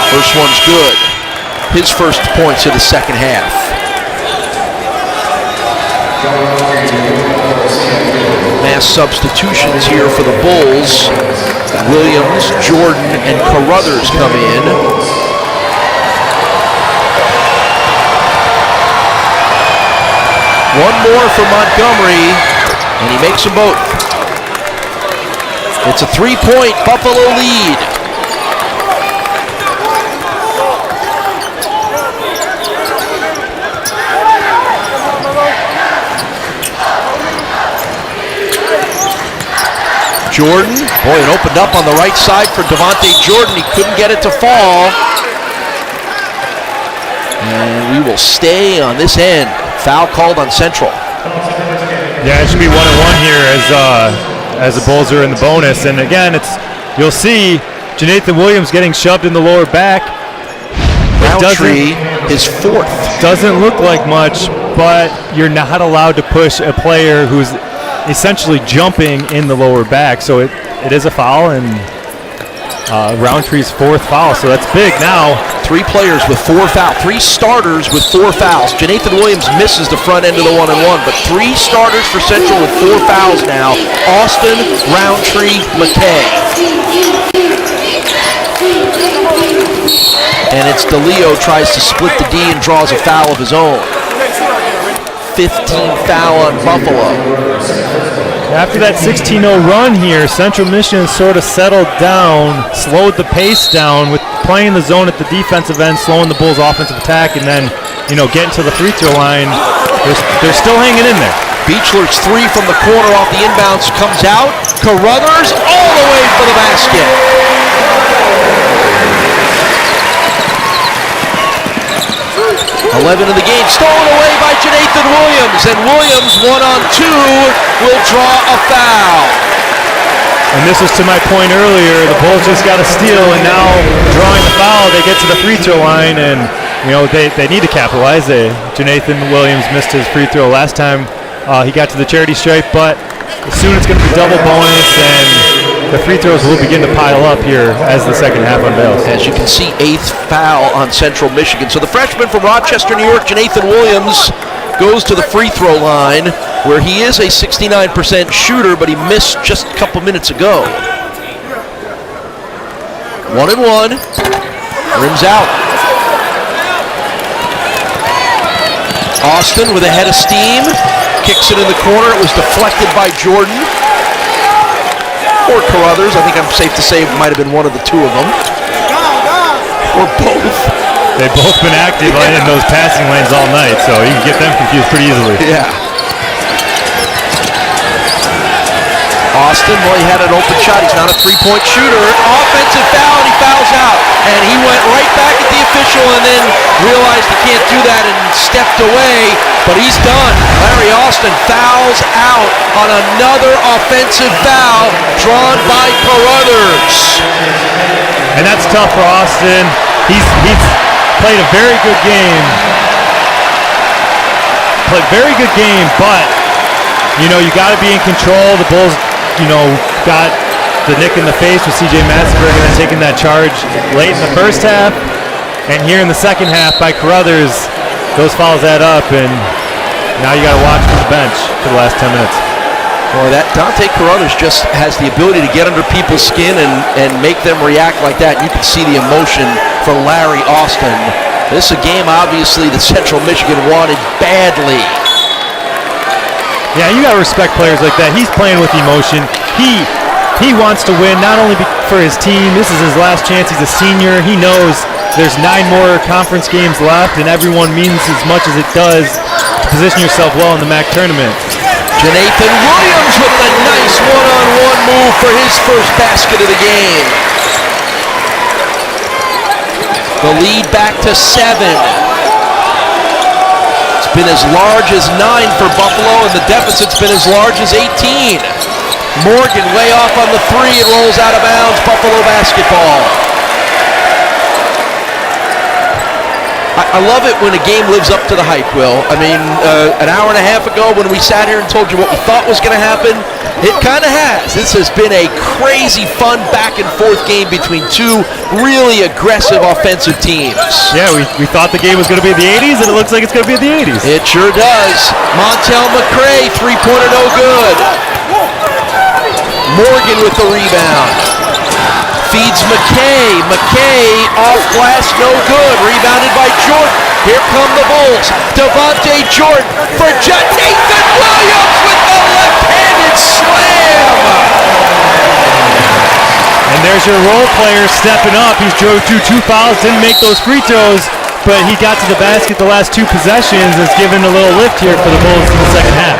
Speaker 3: First one's good. His first points of the second half. Mass substitutions here for the Bulls. Williams, Jordan, and Carruthers come in. One more for Montgomery, and he makes them both. It's a 3-point Buffalo lead. Jordan, boy, it opened up on the right side for Devontae Jordan. He couldn't get it to fall. And we will stay on this end. Foul called on Central.
Speaker 4: Yeah, it should be 1-1 here as the Bulls are in the bonus. And again, you'll see Jonathan Williams getting shoved in the lower back.
Speaker 3: Roundtree, his 4th.
Speaker 4: Doesn't look like much, but you're not allowed to push a player who's essentially jumping in the lower back, so it is a foul, and Roundtree's 4th foul, so that's big now.
Speaker 3: 3 players with 4 fouls, 3 starters with 4 fouls. Jonathan Williams misses the front end of the 1-and-1, but 3 starters for Central with 4 fouls now. Austin, Roundtree, McKay. And it's DeLeo tries to split the D and draws a foul of his own. 15th foul on Buffalo.
Speaker 4: After that 16-0 run here, Central Michigan sort of settled down, slowed the pace down with playing the zone at the defensive end, slowing the Bulls' offensive attack, and then getting to the free throw line, they're still hanging in there.
Speaker 3: Beechler's three from the corner off the inbounds comes out. Carruthers all the way for the basket. .11 in the game, stolen away by Janathan Williams, and Williams 1-on-2 will draw a foul.
Speaker 4: And this was to my point earlier, the Bulls just got a steal, and now drawing the foul, they get to the free throw line, and they need to capitalize. Janathan Williams missed his free throw last time he got to the charity stripe, but soon it's going to be double bonus, and the free throws will begin to pile up here as the second half unveils.
Speaker 3: As you can see, 8th foul on Central Michigan. So the freshman from Rochester, New York, Janathan Williams, goes to the free throw line, where he is a 69% shooter, but he missed just a couple minutes ago. 1-and-1, rims out. Austin with a head of steam, kicks it in the corner. It was deflected by Jordan. Or Carruthers. I think I'm safe to say it might have been one of the two of them. Or both.
Speaker 4: They've both been active in those passing lanes all night, so you can get them confused pretty easily.
Speaker 3: Yeah. Austin, well, he had an open shot. He's not a three-point shooter. Offensive foul, and he fouls out. And he went right back at the official and then realized he can't do that and stepped away. But he's done. Larry Austin fouls out on another offensive foul drawn by Carruthers.
Speaker 4: And that's tough for Austin. He's played a very good game. Played very good game, but you got to be in control. The Bulls, got the nick in the face with C.J. Massenberg and then taking that charge late in the first half. And here in the second half by Carruthers, those fouls add up, and now you got to watch from the bench for the last 10 minutes.
Speaker 3: Boy, that Dante Carruthers just has the ability to get under people's skin and make them react like that. You can see the emotion for Larry Austin. This is a game, obviously, that Central Michigan wanted badly.
Speaker 4: Yeah, you got to respect players like that. He's playing with emotion. He wants to win, not only for his team. This is his last chance. He's a senior. He knows there's 9 more conference games left, and everyone means as much as it does to position yourself well in the MAC tournament.
Speaker 3: Janathan Williams with a nice one-on-one move for his first basket of the game. The lead back to 7. It's been as large as 9 for Buffalo, and the deficit's been as large as 18. Morgan way off on the 3. It rolls out of bounds. Buffalo basketball. I love it when a game lives up to the hype, Will. I mean, an hour and a half ago when we sat here and told you what we thought was going to happen, it kind of has. This has been a crazy, fun back-and-forth game between two really aggressive offensive teams.
Speaker 4: Yeah, we thought the game was going to be in the 80s, and it looks like it's going to be in the 80s.
Speaker 3: It sure does. Montel McCray, three-pointer no good. Morgan with the rebound. Feeds McKay. McKay off glass, no good. Rebounded by Jordan. Here come the Bulls. Devontae Jordan for Janathan Williams with the left-handed slam.
Speaker 4: And there's your role player stepping up. He's drove through 2 fouls, didn't make those free throws, but he got to the basket the last 2 possessions. It's given a little lift here for the Bulls in the second half.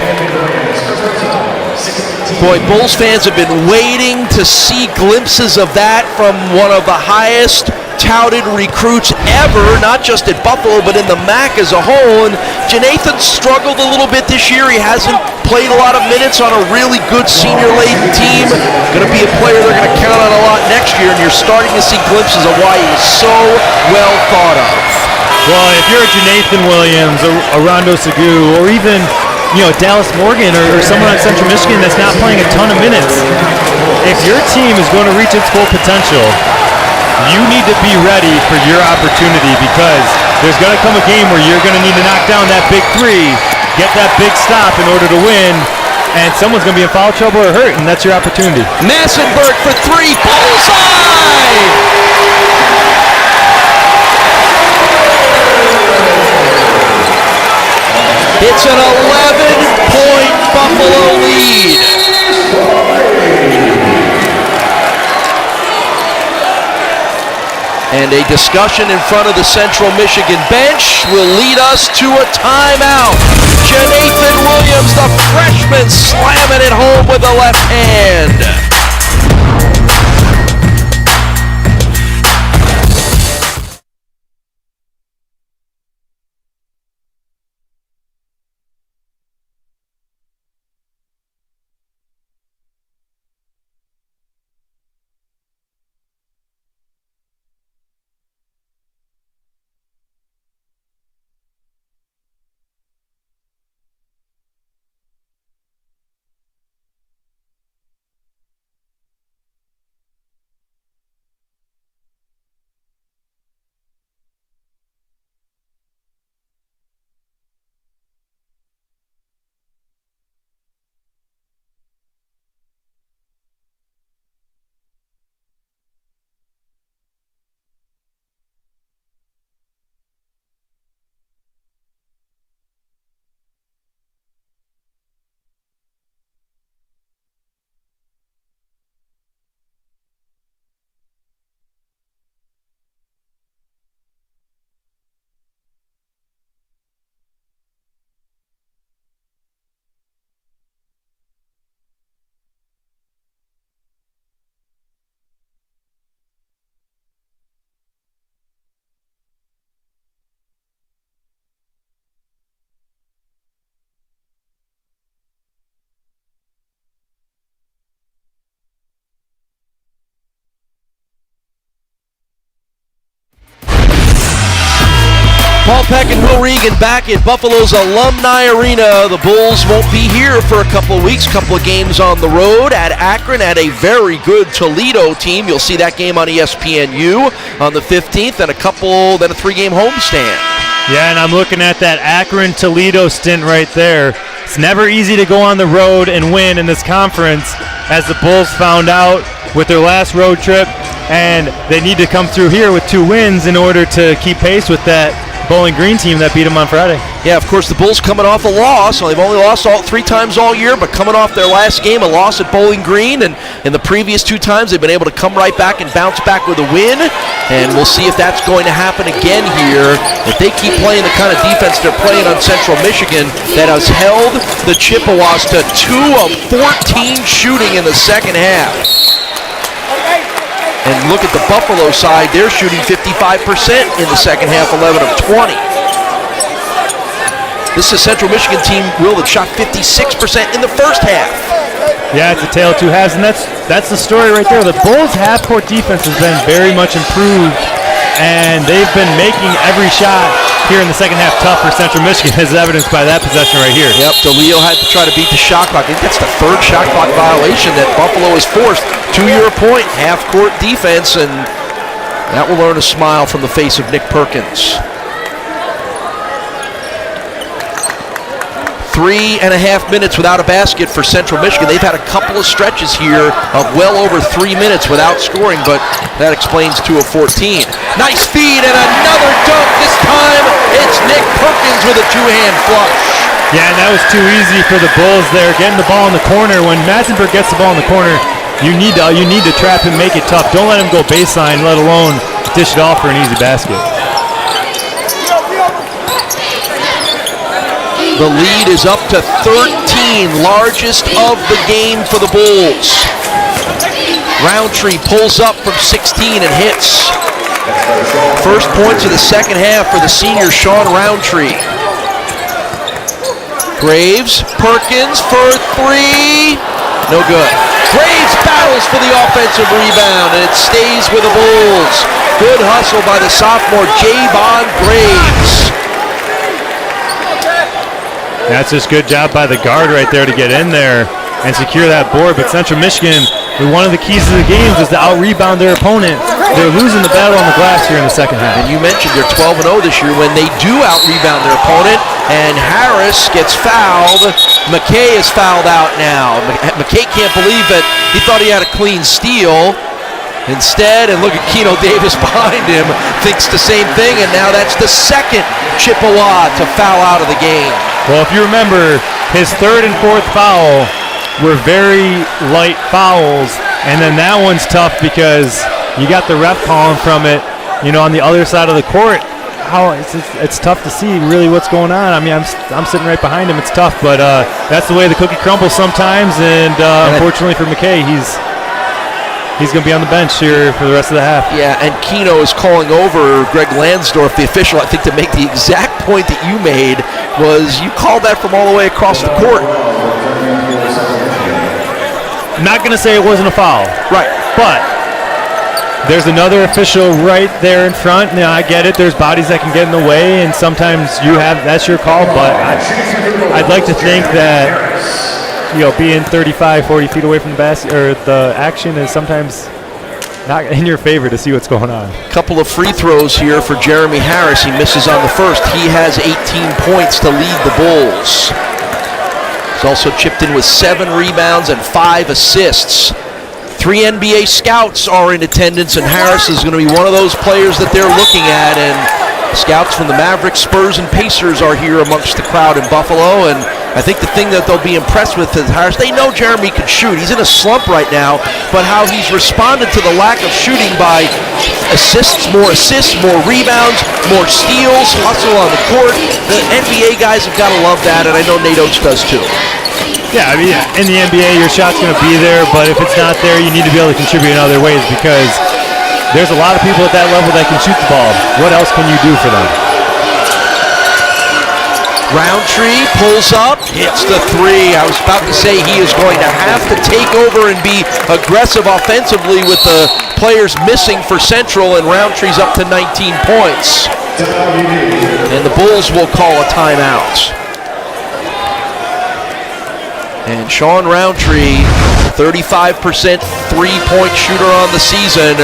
Speaker 3: Boy, Bulls fans have been waiting to see glimpses of that from one of the highest touted recruits ever, not just at Buffalo, but in the MAC as a whole. And Janathan struggled a little bit this year. He hasn't played a lot of minutes on a really good senior-laden team. Going to be a player they're going to count on a lot next year, and you're starting to see glimpses of why he was so well thought of.
Speaker 4: Well, if you're a Janathan Williams, a Rondo Segou, or even Dallas Morgan or someone on Central Michigan that's not playing a ton of minutes, if your team is going to reach its full potential, you need to be ready for your opportunity, because there's going to come a game where you're going to need to knock down that big 3, get that big stop in order to win, and someone's going to be in foul trouble or hurt, and that's your opportunity.
Speaker 3: Massenberg for 3, bullseye! It's an 11-point Buffalo lead. And a discussion in front of the Central Michigan bench will lead us to a timeout. Janathan Williams, the freshman, slamming it home with the left hand. Paul Peck and Will Regan back at Buffalo's Alumni Arena. The Bulls won't be here for a couple of weeks, couple of games on the road at Akron at a very good Toledo team. You'll see that game on ESPNU on the 15th, and then a 3-game homestand.
Speaker 4: Yeah, and I'm looking at that Akron-Toledo stint right there. It's never easy to go on the road and win in this conference, as the Bulls found out with their last road trip, and they need to come through here with 2 wins in order to keep pace with that Bowling Green team that beat them on Friday.
Speaker 3: Yeah, of course, the Bulls coming off a loss. They've only lost 3 times all year, but coming off their last game, a loss at Bowling Green, and in the previous 2 times, they've been able to come right back and bounce back with a win, and we'll see if that's going to happen again here. If they keep playing the kind of defense they're playing on Central Michigan that has held the Chippewas to 2 of 14 shooting in the second half. And look at the Buffalo side, they're shooting 55% in the second half, 11 of 20. This is a Central Michigan team, Will, that shot 56% in the first half.
Speaker 4: Yeah, it's a tale of 2 halves, and that's the story right there. The Bulls' half-court defense has been very much improved, and they've been making every shot here in the second half tough for Central Michigan, as evidenced by that possession right here.
Speaker 3: Yep, DeLeo had to try to beat the shot clock. I think that's the 3rd shot clock violation that Buffalo has forced. To your point, half-court defense, and that will earn a smile from the face of Nick Perkins. 3.5 minutes without a basket for Central Michigan. They've had a couple of stretches here of well over 3 minutes without scoring, but that explains 2 of 14. Nice feed and another dunk. This time it's Nick Perkins with a 2-hand flush.
Speaker 4: Yeah, and that was too easy for the Bulls there, getting the ball in the corner. When Matzenberg gets the ball in the corner, you need to trap him, make it tough. Don't let him go baseline, let alone dish it off for an easy basket.
Speaker 3: The lead is up to 13, largest of the game for the Bulls. Roundtree pulls up from 16 and hits. First points of the second half for the senior Sean Roundtree. Graves, Perkins for 3. No good. Graves battles for the offensive rebound, and it stays with the Bulls. Good hustle by the sophomore Javon Graves.
Speaker 4: That's just good job by the guard right there to get in there and secure that board. But Central Michigan, one of the keys to the games is to out-rebound their opponent. They're losing the battle on the glass here in the second half.
Speaker 3: And you mentioned they're 12-0 this year when they do out-rebound their opponent. And Harris gets fouled. McKay is fouled out now. McKay can't believe it. He thought he had a clean steal. Instead, and look at Keno Davis behind him, thinks the same thing, and now that's the second Chippewa to foul out of the game.
Speaker 4: Well, if you remember, his 3rd and 4th foul were very light fouls, and then that one's tough because you got the ref calling from it, on the other side of the court, how it's tough to see really what's going on. I mean, I'm sitting right behind him. It's tough, but that's the way the cookie crumbles sometimes. And unfortunately for McKay, he's going to be on the bench here for the rest of the half.
Speaker 3: Yeah, and Keno is calling over Greg Lansdorf, the official, I think, to make the exact point that you made, was you called that from all the way across the court.
Speaker 4: I'm not going to say it wasn't a foul.
Speaker 3: Right.
Speaker 4: But there's another official right there in front. Now, I get it. There's bodies that can get in the way, and sometimes that's your call. But I'd like to think that, being 35, 40 feet away from the basket or the action is sometimes not in your favor to see what's going on.
Speaker 3: Couple of free throws here for Jeremy Harris. He misses on the first. He has 18 points to lead the Bulls. He's also chipped in with 7 rebounds and 5 assists. 3 NBA scouts are in attendance, and Harris is going to be one of those players that they're looking at. And scouts from the Mavericks, Spurs, and Pacers are here amongst the crowd in Buffalo. And I think the thing that they'll be impressed with is Harris. They know Jeremy can shoot. He's in a slump right now, but how he's responded to the lack of shooting by more assists, more rebounds, more steals, hustle on the court. The NBA guys have got to love that, and I know Nate Oates does too.
Speaker 4: Yeah, I mean, in the NBA, your shot's going to be there, but if it's not there, you need to be able to contribute in other ways because there's a lot of people at that level that can shoot the ball. What else can you do for them?
Speaker 3: Roundtree pulls up, hits the 3. I was about to say he is going to have to take over and be aggressive offensively with the players missing for Central, and Roundtree's up to 19 points. And the Bulls will call a timeout. And Sean Roundtree, 35% three-point shooter on the season,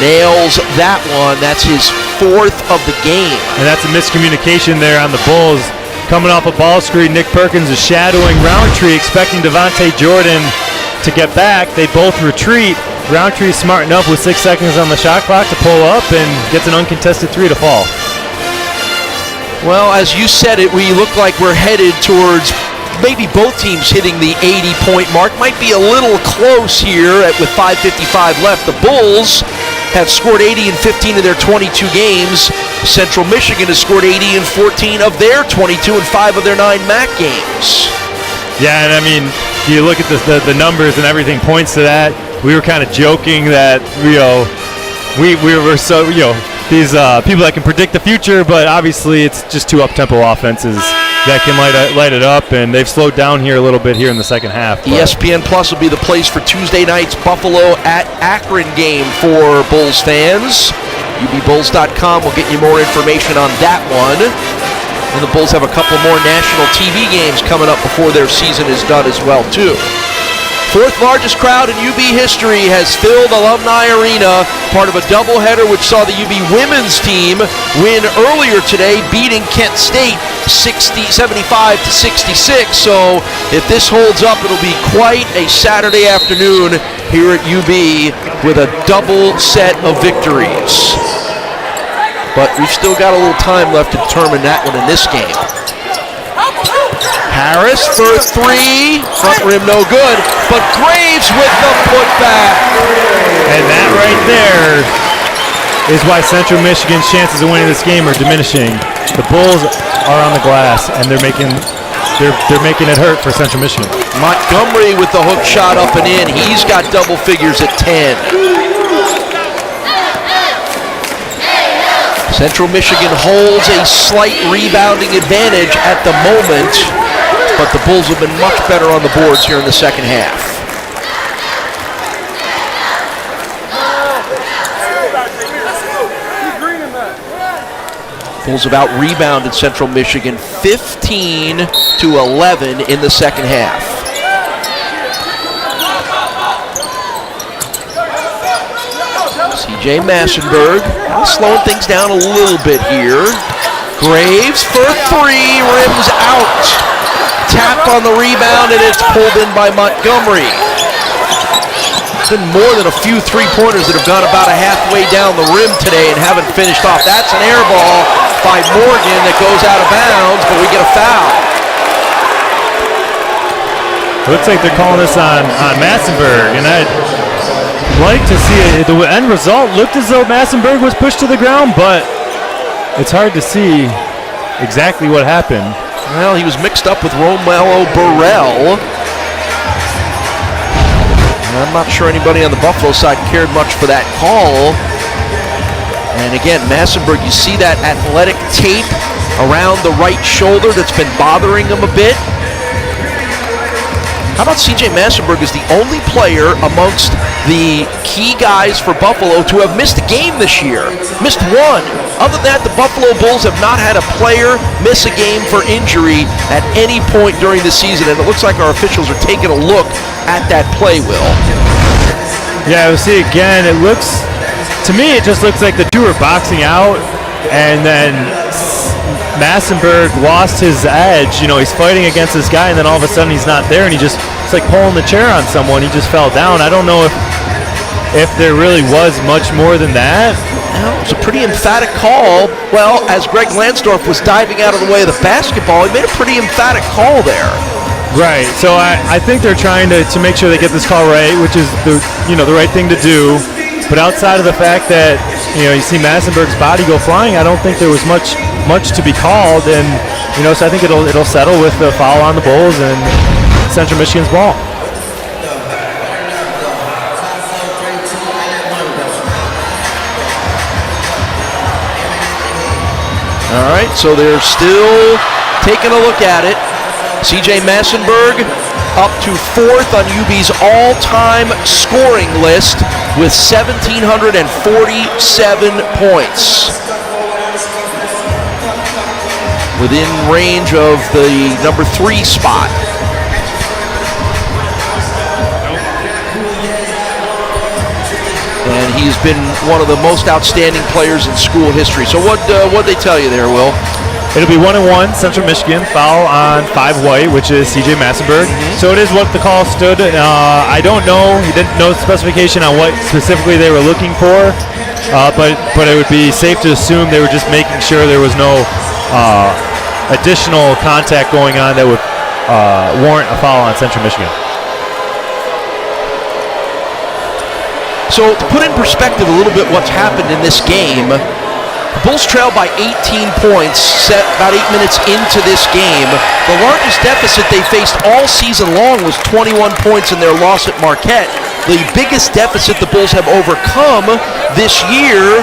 Speaker 3: nails that one. That's his 4th of the game.
Speaker 4: And that's a miscommunication there on the Bulls. Coming off a ball screen, Nick Perkins is shadowing Roundtree, expecting Devontae Jordan to get back. They both retreat. Roundtree is smart enough with 6 seconds on the shot clock to pull up and gets an uncontested 3 to fall.
Speaker 3: Well, as you said it, we look like we're headed towards maybe both teams hitting the 80-point mark. Might be a little close here with 5:55 left. The Bulls have scored 80 in 15 of their 22 games. Central Michigan has scored 80 in 14 of their 22 and 5 of their 9 MAC games.
Speaker 4: Yeah, and I mean, you look at the numbers and everything points to that. We were kind of joking that, we were so, these people that can predict the future, but obviously it's just 2 up-tempo offenses that can light it up, and they've slowed down here a little bit here in the second half.
Speaker 3: ESPN Plus will be the place for Tuesday night's Buffalo at Akron game for Bulls fans. UBBulls.com will get you more information on that one. And the Bulls have a couple more national TV games coming up before their season is done as well, too. 4th largest crowd in UB history has filled Alumni Arena, part of a doubleheader which saw the UB women's team win earlier today, beating Kent State 75-66. So if this holds up, it'll be quite a Saturday afternoon here at UB with a double set of victories. But we've still got a little time left to determine that one in this game. Harris for 3, front rim no good, but Graves with the putback.
Speaker 4: And that right there is why Central Michigan's chances of winning this game are diminishing. The Bulls are on the glass, and they're making it hurt for Central Michigan.
Speaker 3: Montgomery with the hook shot up and in. He's got double figures at 10. Central Michigan holds a slight rebounding advantage at the moment, but the Bulls have been much better on the boards here in the second half. Bulls have out-rebounded Central Michigan 15-11 in the second half. CJ Massenberg slowing things down a little bit here. Graves for 3, rims out. Tap on the rebound, and it's pulled in by Montgomery. It's been more than a few three-pointers that have gone about a halfway down the rim today and haven't finished off. That's an air ball by Morgan that goes out of bounds, but we get a foul.
Speaker 4: It looks like they're calling this on Massenberg, and like to see it. The end result looked as though Massenburg was pushed to the ground, but it's hard to see exactly what happened.
Speaker 3: Well, he was mixed up with Romello Burrell. I'm not sure anybody on the Buffalo side cared much for that call. And again, Massenburg, you see that athletic tape around the right shoulder that's been bothering him a bit. How about C.J. Massenburg is the only player amongst the key guys for Buffalo to have missed a game this year. Missed one. Other than that, the Buffalo Bulls have not had a player miss a game for injury at any point during the season, and it looks like our officials are taking a look at that play, Will.
Speaker 4: Yeah, we'll see again. It looks, to me, it just looks like the two are boxing out, and then Massenburg lost his edge. You know, he's fighting against this guy, and then all of a sudden he's not there, and it's like pulling the chair on someone. He just fell down. I don't know if there really was much more than that.
Speaker 3: Well, it was a pretty emphatic call. Well, as Greg Lansdorf was diving out of the way of the basketball, he made a pretty emphatic call there.
Speaker 4: Right. So I think they're trying to make sure they get this call right, which is the right thing to do. But outside of the fact that you see Massenburg's body go flying, I don't think there was much to be called, and so I think it'll settle with the foul on the Bulls and Central Michigan's ball.
Speaker 3: All right, so they're still taking a look at it. C.J. Massenburg up to 4th on UB's all-time scoring list with 1,747 points. Within range of the number 3 spot. And he's been one of the most outstanding players in school history. So what'd they tell you there, Will?
Speaker 4: It'll be 1-1, Central Michigan, foul on 5 White, which is C.J. Massenburg. So it is what the call stood. I don't know. He didn't know the specification on what specifically they were looking for, but it would be safe to assume they were just making sure there was no additional contact going on that would warrant a foul on Central Michigan.
Speaker 3: So to put in perspective a little bit what's happened in this game, the Bulls trail by 18 points set about 8 minutes into this game. The largest deficit they faced all season long was 21 points in their loss at Marquette. The biggest deficit the Bulls have overcome this year,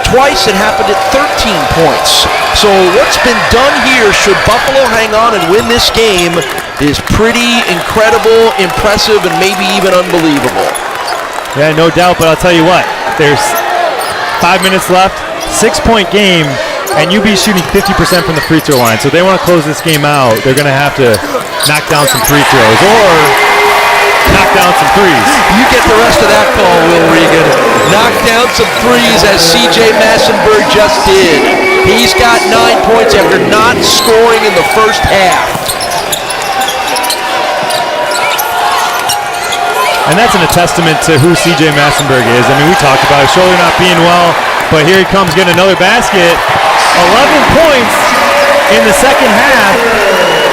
Speaker 3: twice it happened at 13 points. So what's been done here, should Buffalo hang on and win this game, is pretty incredible, impressive, and maybe even unbelievable.
Speaker 4: Yeah, no doubt, but I'll tell you what, there's 5 minutes left, 6-point game, and UB's shooting 50% from the free throw line. So if they want to close this game out, they're going to have to knock down some free throws or knock down some threes.
Speaker 3: You get the rest of that call, Will Regan. Knock down some threes as C.J. Massenburg just did. He's got 9 points after not scoring in the first half.
Speaker 4: And that's a testament to who C.J. Massenburg is. I mean, we talked about his shoulder not being well, but here he comes getting another basket. 11 points in the second half.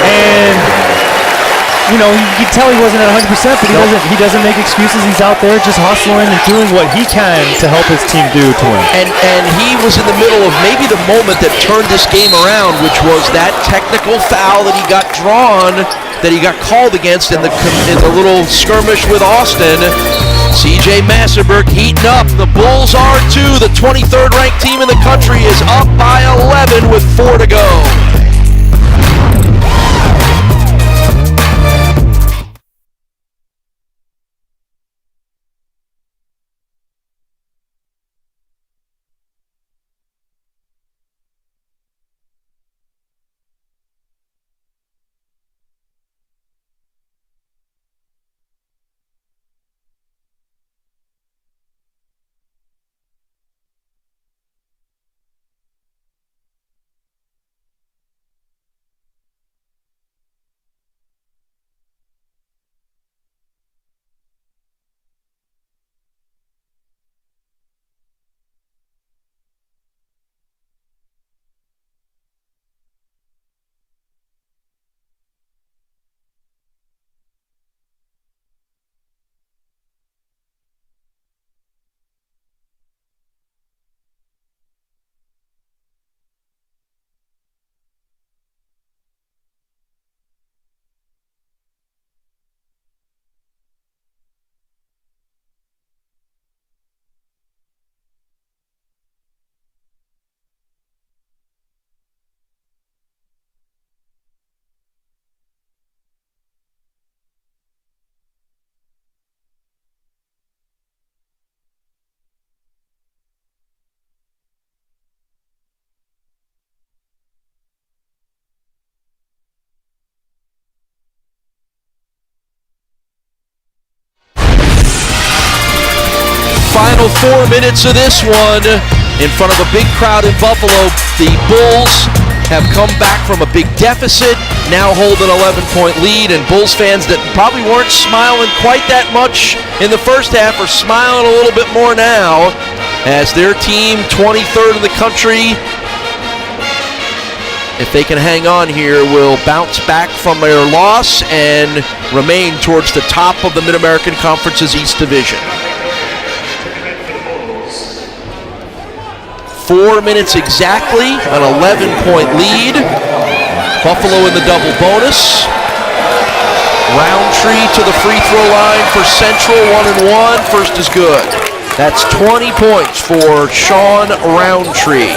Speaker 4: And, you can tell he wasn't at 100%, but he doesn't make excuses. He's out there just hustling and doing what he can to help his team do to win.
Speaker 3: And he was in the middle of maybe the moment that turned this game around, which was that technical foul that he got drawn, that he got called against in the little skirmish with Austin. C.J. Massenburg heating up. The Bulls are too. The 23rd ranked team in the country is up by 11 with 4 to go. Final 4 minutes of this one. In front of a big crowd in Buffalo, the Bulls have come back from a big deficit, now hold an 11-point lead, and Bulls fans that probably weren't smiling quite that much in the first half are smiling a little bit more now as their team, 23rd in the country, if they can hang on here, will bounce back from their loss and remain towards the top of the Mid-American Conference's East Division. 4 minutes exactly, an 11-point lead. Buffalo in the double bonus. Roundtree to the free throw line for Central, 1-1. First is good. That's 20 points for Sean Roundtree.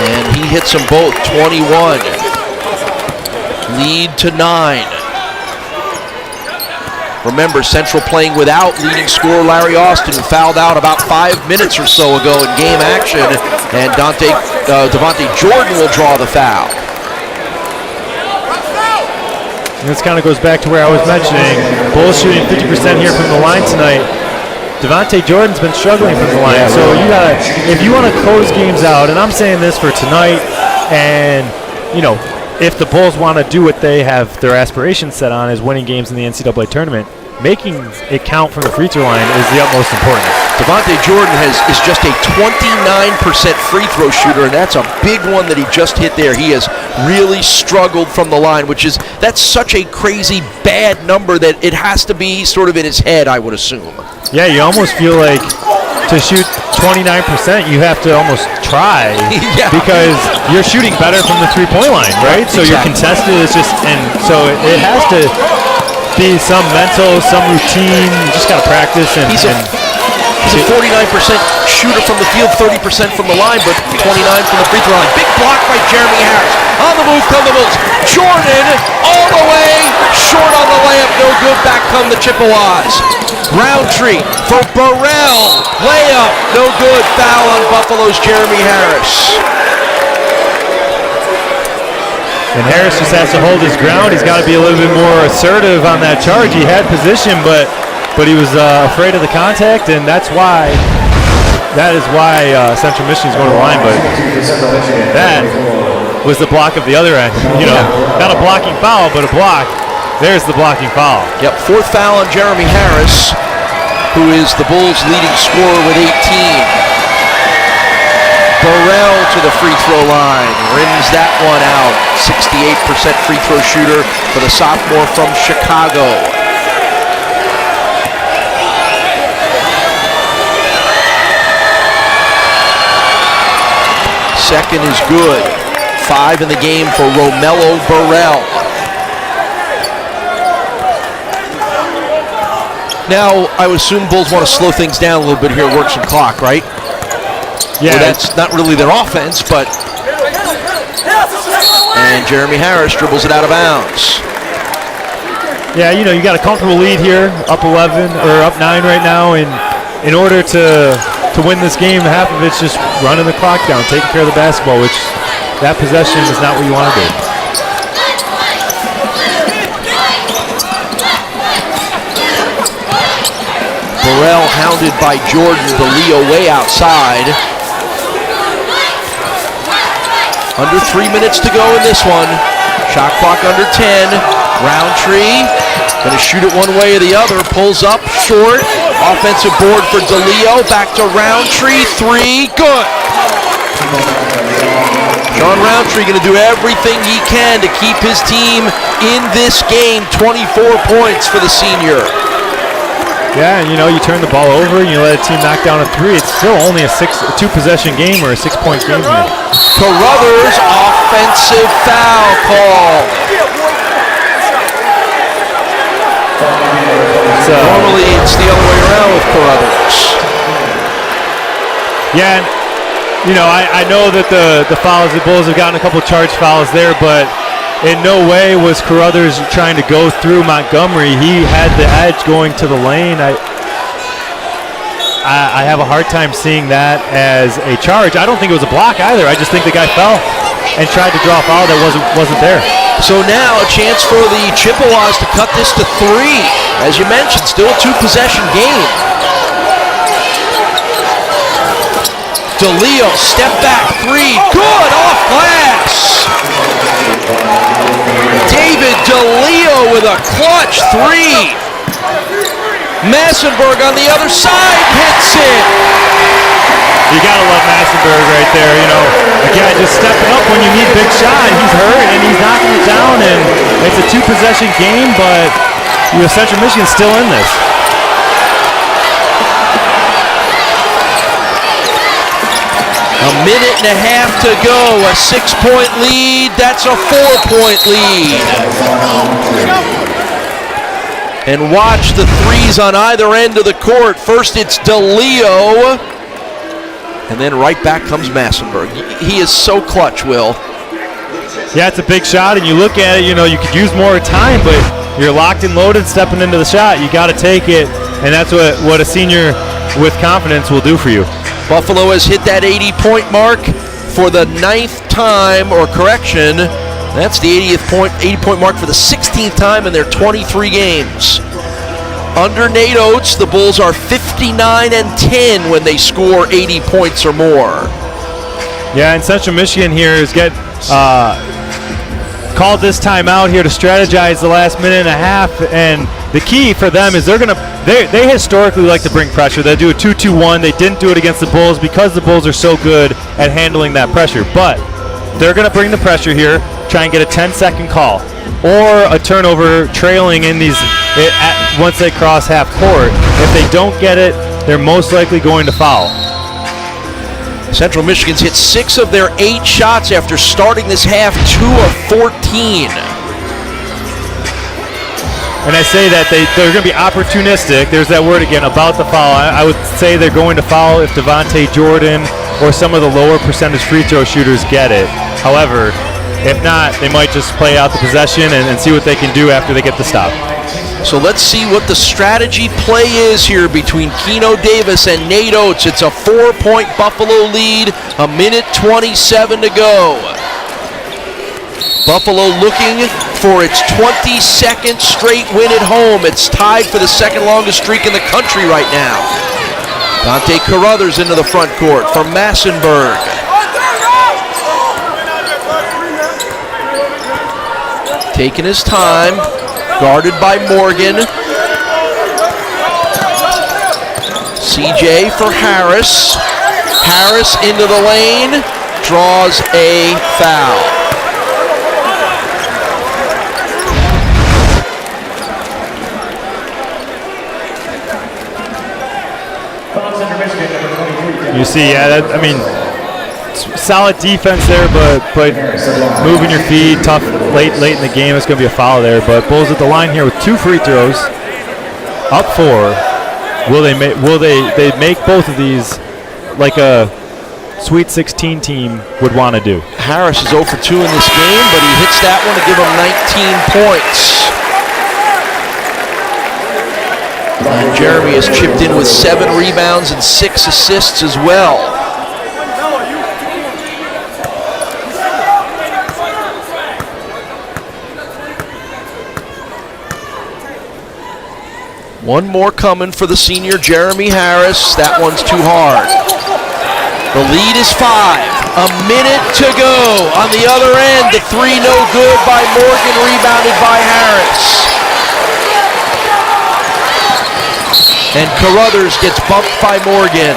Speaker 3: And he hits them both, 21. Lead to 9. Remember, Central playing without leading scorer Larry Austin, who fouled out about 5 minutes or so ago in game action, and Devontae Jordan will draw the foul.
Speaker 4: And this kind of goes back to where I was mentioning, Bulls shooting 50% here from the line tonight. Devontae Jordan's been struggling from the line, so you gotta, if you want to close games out, and I'm saying this for tonight, and you know, if the Bulls want to do what they have their aspirations set on, is winning games in the NCAA tournament, making it count from the free throw line is the utmost importance.
Speaker 3: Devontae Jordan is just a 29% free throw shooter, and that's a big one that he just hit there. He has really struggled from the line, that's such a crazy bad number that it has to be sort of in his head, I would assume.
Speaker 4: Yeah, you almost feel like to shoot 29%, you have to almost try
Speaker 3: Yeah.
Speaker 4: because you're shooting better from the three-point line, right? So you're contested. It's just, and so it has to be some mental, some routine. You just got to practice.
Speaker 3: He's a 49% shooter from the field, 30% from the line, but 29 from the free throw line. Big block by Jeremy Harris. On the move come the Bulls. Jordan all the way, short on the layup, no good. Back come the Chippewas. Roundtree for Burrell. Layup, no good. Foul on Buffalo's Jeremy Harris.
Speaker 4: And Harris just has to hold his ground. He's got to be a little bit more assertive on that charge. He had position, but he was afraid of the contact, and that is why Central Michigan's going to the line. But that was the block of the other end. Not a blocking foul, but a block. There's the blocking foul.
Speaker 3: Yep, fourth foul on Jeremy Harris, who is the Bulls' leading scorer with 18. Burrell to the free throw line, rims that one out. 68% free throw shooter for the sophomore from Chicago. Second is good. 5 in the game for Romello Burrell. Now, I would assume Bulls want to slow things down a little bit here, work some clock, right?
Speaker 4: Yeah,
Speaker 3: well, that's not really their offense, but... And Jeremy Harris dribbles it out of bounds.
Speaker 4: Yeah, you got a comfortable lead here, up 11, or up 9 right now, and in order to win this game, half of it's just running the clock down, taking care of the basketball, which that possession is not what you want to do.
Speaker 3: Burrell hounded by Jordan, the Leo way outside. Under 3 minutes to go in this one. Shot clock under 10. Roundtree going to shoot it one way or the other. Pulls up short. Offensive board for DeLeo. Back to Roundtree. 3. Good. Sean Roundtree going to do everything he can to keep his team in this game. 24 points for the senior.
Speaker 4: Yeah, and you turn the ball over and you let a team knock down a 3. It's still only a 2-possession game or a 6-point game here.
Speaker 3: Carruthers, offensive foul call. Normally it's the other way around with Carruthers.
Speaker 4: Yeah, and, I know that the fouls, the Bulls have gotten a couple charge fouls there, but in no way was Carruthers trying to go through Montgomery. He had the edge going to the lane. I I have a hard time seeing that as a charge. I don't think it was a block either. I just think the guy fell and tried to draw a foul that wasn't there.
Speaker 3: So now a chance for the Chippewas to cut this to 3. As you mentioned, still a 2-possession game. DeLeo, step back 3, good, off glass. David DeLeo with a clutch 3. Massenberg on the other side hits it.
Speaker 4: You gotta love Massenberg right there. You know, again, just stepping up when you need big shot. He's hurt and he's knocking it down, and it's a 2-possession game, but Central Michigan's still in this.
Speaker 3: A minute and a half to go, a 6-point lead, that's a 4-point lead. And watch the threes on either end of the court. First it's DeLeo, and then right back comes Massenberg. He is so clutch, Will.
Speaker 4: Yeah, it's a big shot, and you look at it, you could use more time, but you're locked and loaded stepping into the shot. You got to take it, and that's what a senior with confidence will do for you.
Speaker 3: Buffalo has hit that 80-point mark for the 9th time, or correction, that's the 80-point mark for the 16th time in their 23 games. Under Nate Oates, the Bulls are 59-10 when they score 80 points or more.
Speaker 4: Yeah, and Central Michigan here is called this timeout here to strategize the last minute and a half, and the key for them is they historically like to bring pressure. They do a 2-2-1. They didn't do it against the Bulls because the Bulls are so good at handling that pressure, but they're going to bring the pressure here, try and get a 10-second call or a turnover trailing in these once they cross half court. If they don't get it, they're most likely going to foul.
Speaker 3: Central Michigan's hit 6 of their 8 shots after starting this half, 2 of 14.
Speaker 4: And I say that they're going to be opportunistic. There's that word again about the foul. I would say they're going to foul if Devontae Jordan or some of the lower percentage free throw shooters get it. However, if not, they might just play out the possession and see what they can do after they get the stop.
Speaker 3: So let's see what the strategy play is here between Keno Davis and Nate Oates. It's a 4-point Buffalo lead, a minute 27 to go. Buffalo looking for its 22nd straight win at home. It's tied for the second longest streak in the country right now. Dante Carruthers into the front court for Massenberg. Taking his time, guarded by Morgan. CJ for Harris. Harris into the lane, draws a foul.
Speaker 4: You see, solid defense there, but moving your feet, tough late in the game. It's going to be a foul there. But Bulls at the line here with 2 free throws, up 4. Will they make both of these like a Sweet 16 team would want to do?
Speaker 3: Harris is 0 for 2 in this game, but he hits that one to give him 19 points. And Jeremy has chipped in with 7 rebounds and 6 assists as well. One more coming for the senior Jeremy Harris. That one's too hard. The lead is 5. A minute to go. On the other end, the 3 no good by Morgan, rebounded by Harris. And Carruthers gets bumped by Morgan.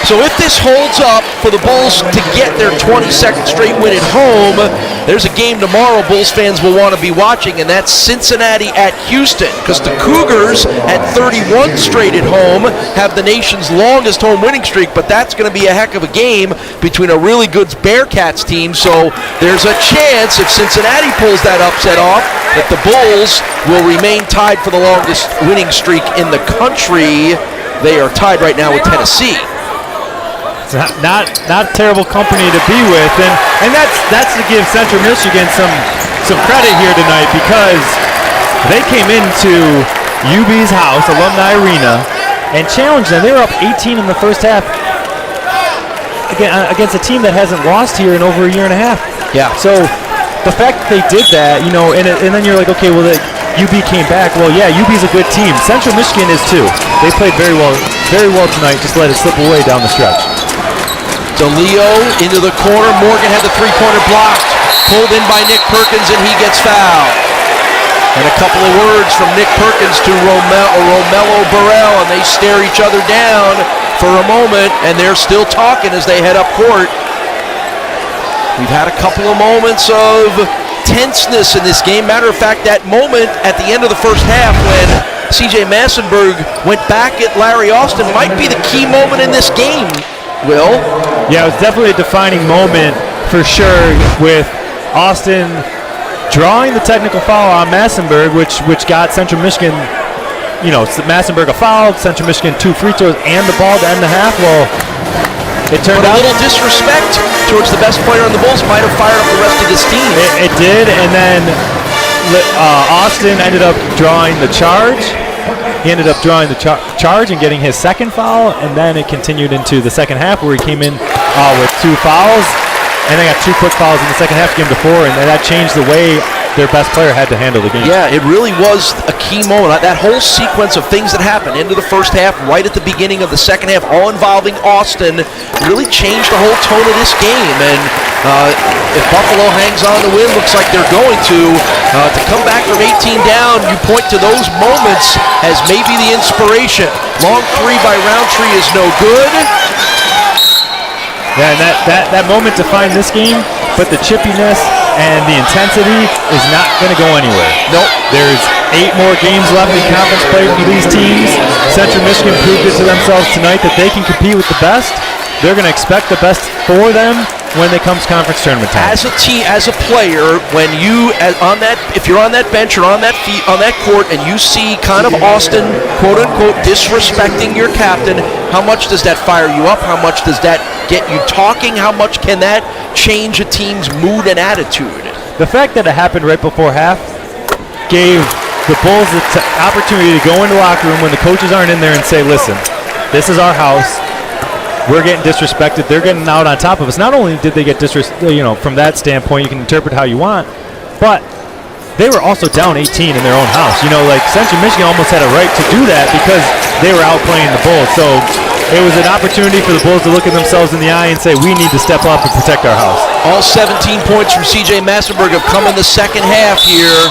Speaker 3: So if this holds up for the Bulls to get their 22nd straight win at home, there's a game tomorrow Bulls fans will want to be watching, and that's Cincinnati at Houston, because the Cougars at 31 straight at home have the nation's longest home winning streak, but that's going to be a heck of a game between a really good Bearcats team. So there's a chance if Cincinnati pulls that upset off that the Bulls will remain tied for the longest winning streak in the country. They are tied right now with Tennessee.
Speaker 4: Not terrible company to be with, and that's to give Central Michigan some credit here tonight, because they came into UB's house, Alumni Arena, and challenge them. They were up 18 in the first half against a team that hasn't lost here in over a year and a half.
Speaker 3: Yeah.
Speaker 4: So the fact that they did that, and then you're like, okay, well, UB came back. Well, yeah, UB's a good team. Central Michigan is too. They played very well tonight. Just let it slip away down the stretch.
Speaker 3: DeLeo into the corner. Morgan had the three-pointer blocked. Pulled in by Nick Perkins, and he gets fouled. And a couple of words from Nick Perkins to Romello Burrell, and they stare each other down for a moment, and they're still talking as they head up court. We've had a couple of moments of tenseness in this game. Matter of fact, that moment at the end of the first half when C.J. Massenburg went back at Larry Austin might be the key moment in this game, Will.
Speaker 4: Yeah, it was definitely a defining moment for sure, with Austin drawing the technical foul on Massenburg, which got Central Michigan, Massenburg a foul, Central Michigan 2 free throws and the ball to end the half. Well, it turned out
Speaker 3: a little disrespect towards the best player on the Bulls might have fired up the rest of this team.
Speaker 4: It did, and then Austin ended up drawing the charge. He ended up drawing the charge and getting his second foul, and then it continued into the second half where he came in with 2 fouls. And they got 2 quick fouls in the second half, game to 4, and that changed the way their best player had to handle the game.
Speaker 3: Yeah, it really was a key moment. That whole sequence of things that happened into the first half, right at the beginning of the second half, all involving Austin, really changed the whole tone of this game. And if Buffalo hangs on to win, looks like they're going to come back from 18 down, you point to those moments as maybe the inspiration. Long 3 by Roundtree is no good.
Speaker 4: Yeah, and that moment defined this game, but the chippiness and the intensity is not going to go anywhere.
Speaker 3: Nope.
Speaker 4: There's 8 more games left in conference play for these teams. Central Michigan proved it to themselves tonight that they can compete with the best. They're going to expect the best for them when it comes conference tournament time.
Speaker 3: As a team, as a player, when if you're on that bench or on that court, and you see kind of Austin, quote unquote, disrespecting your captain, how much does that fire you up? How much does that get you talking? How much can that change a team's mood and attitude?
Speaker 4: The fact that it happened right before half gave the Bulls the opportunity to go into the locker room when the coaches aren't in there and say, listen, this is our house. We're getting disrespected. They're getting out on top of us. Not only did they get from that standpoint, you can interpret how you want, but they were also down 18 in their own house. Central Michigan almost had a right to do that because they were outplaying the Bulls. So it was an opportunity for the Bulls to look at themselves in the eye and say, we need to step up and protect our house.
Speaker 3: All 17 points from C.J. Massenburg have come in the second half here.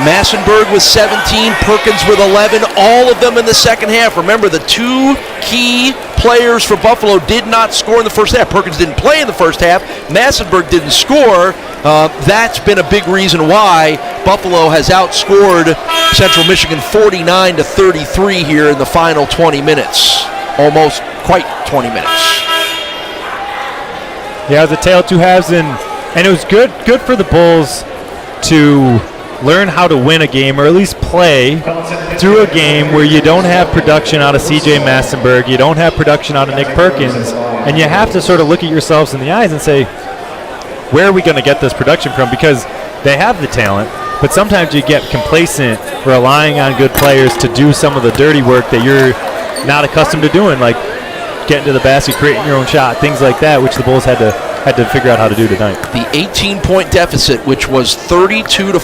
Speaker 3: Massenburg with 17, Perkins with 11, all of them in the second half. Remember, the 2 key players for Buffalo did not score in the first half. Perkins didn't play in the first half. Massenburg didn't score. That's been a big reason why Buffalo has outscored Central Michigan 49-33 here in the final 20 minutes. Almost quite 20 minutes.
Speaker 4: Yeah, it was a tale of 2 halves, and it was good for the Bulls to learn how to win a game, or at least play through a game where you don't have production out of C.J. Massenburg, you don't have production out of Nick Perkins, and you have to sort of look at yourselves in the eyes and say, where are we going to get this production from? Because they have the talent, but sometimes you get complacent relying on good players to do some of the dirty work that you're not accustomed to doing, like getting to the basket, creating your own shot, things like that, which the Bulls had to figure out how to do tonight.
Speaker 3: The 18-point deficit, which was 32-14,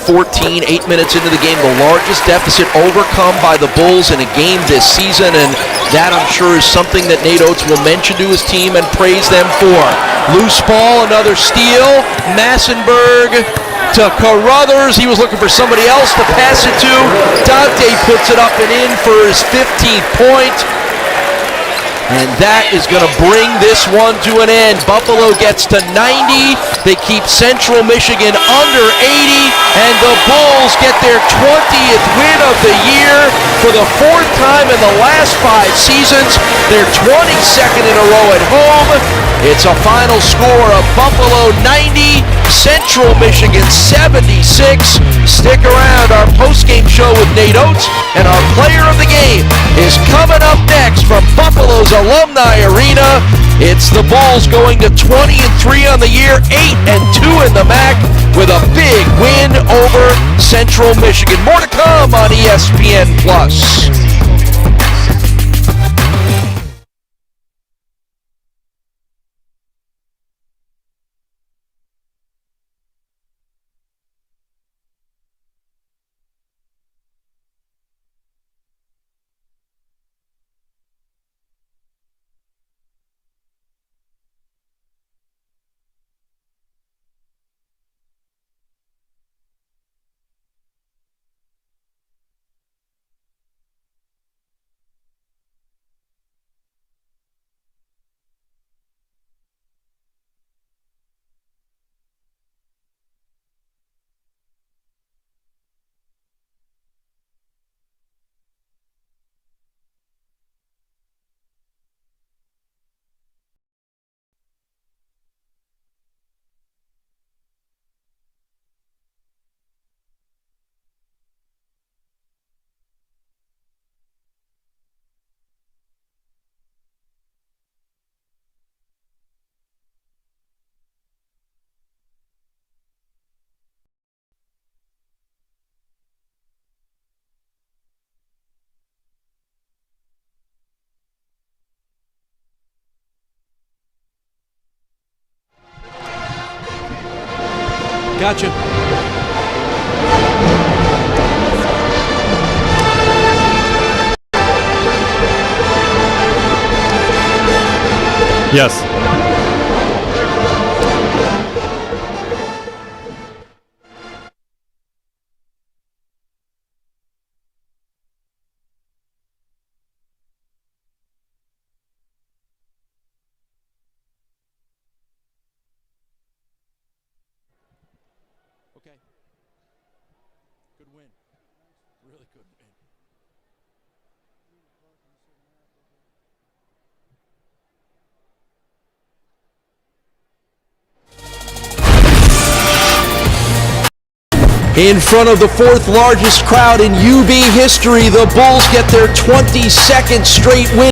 Speaker 3: 8 minutes into the game, the largest deficit overcome by the Bulls in a game this season, and that, I'm sure, is something that Nate Oates will mention to his team and praise them for. Loose ball, another steal. Massenburg to Carruthers. He was looking for somebody else to pass it to. Dante puts it up and in for his 15th point. And that is going to bring this one to an end. Buffalo gets to 90. They keep Central Michigan under 80. And the Bulls get their 20th win of the year for the 4th time in the last 5 seasons. Their 22nd in a row at home. It's a final score of Buffalo 90, Central Michigan 76. Stick around. Our post-game show with Nate Oates and our player of the game is coming up next from Buffalo's Alumni Arena. It's the Bulls going to 20-3 on the year, 8-2 in the MAC with a big win over Central Michigan. More to come on ESPN+. Gotcha.
Speaker 4: Yes.
Speaker 3: Okay. Good win. Really good win. In front of the fourth largest crowd in UB history, the Bulls get their 22nd straight win.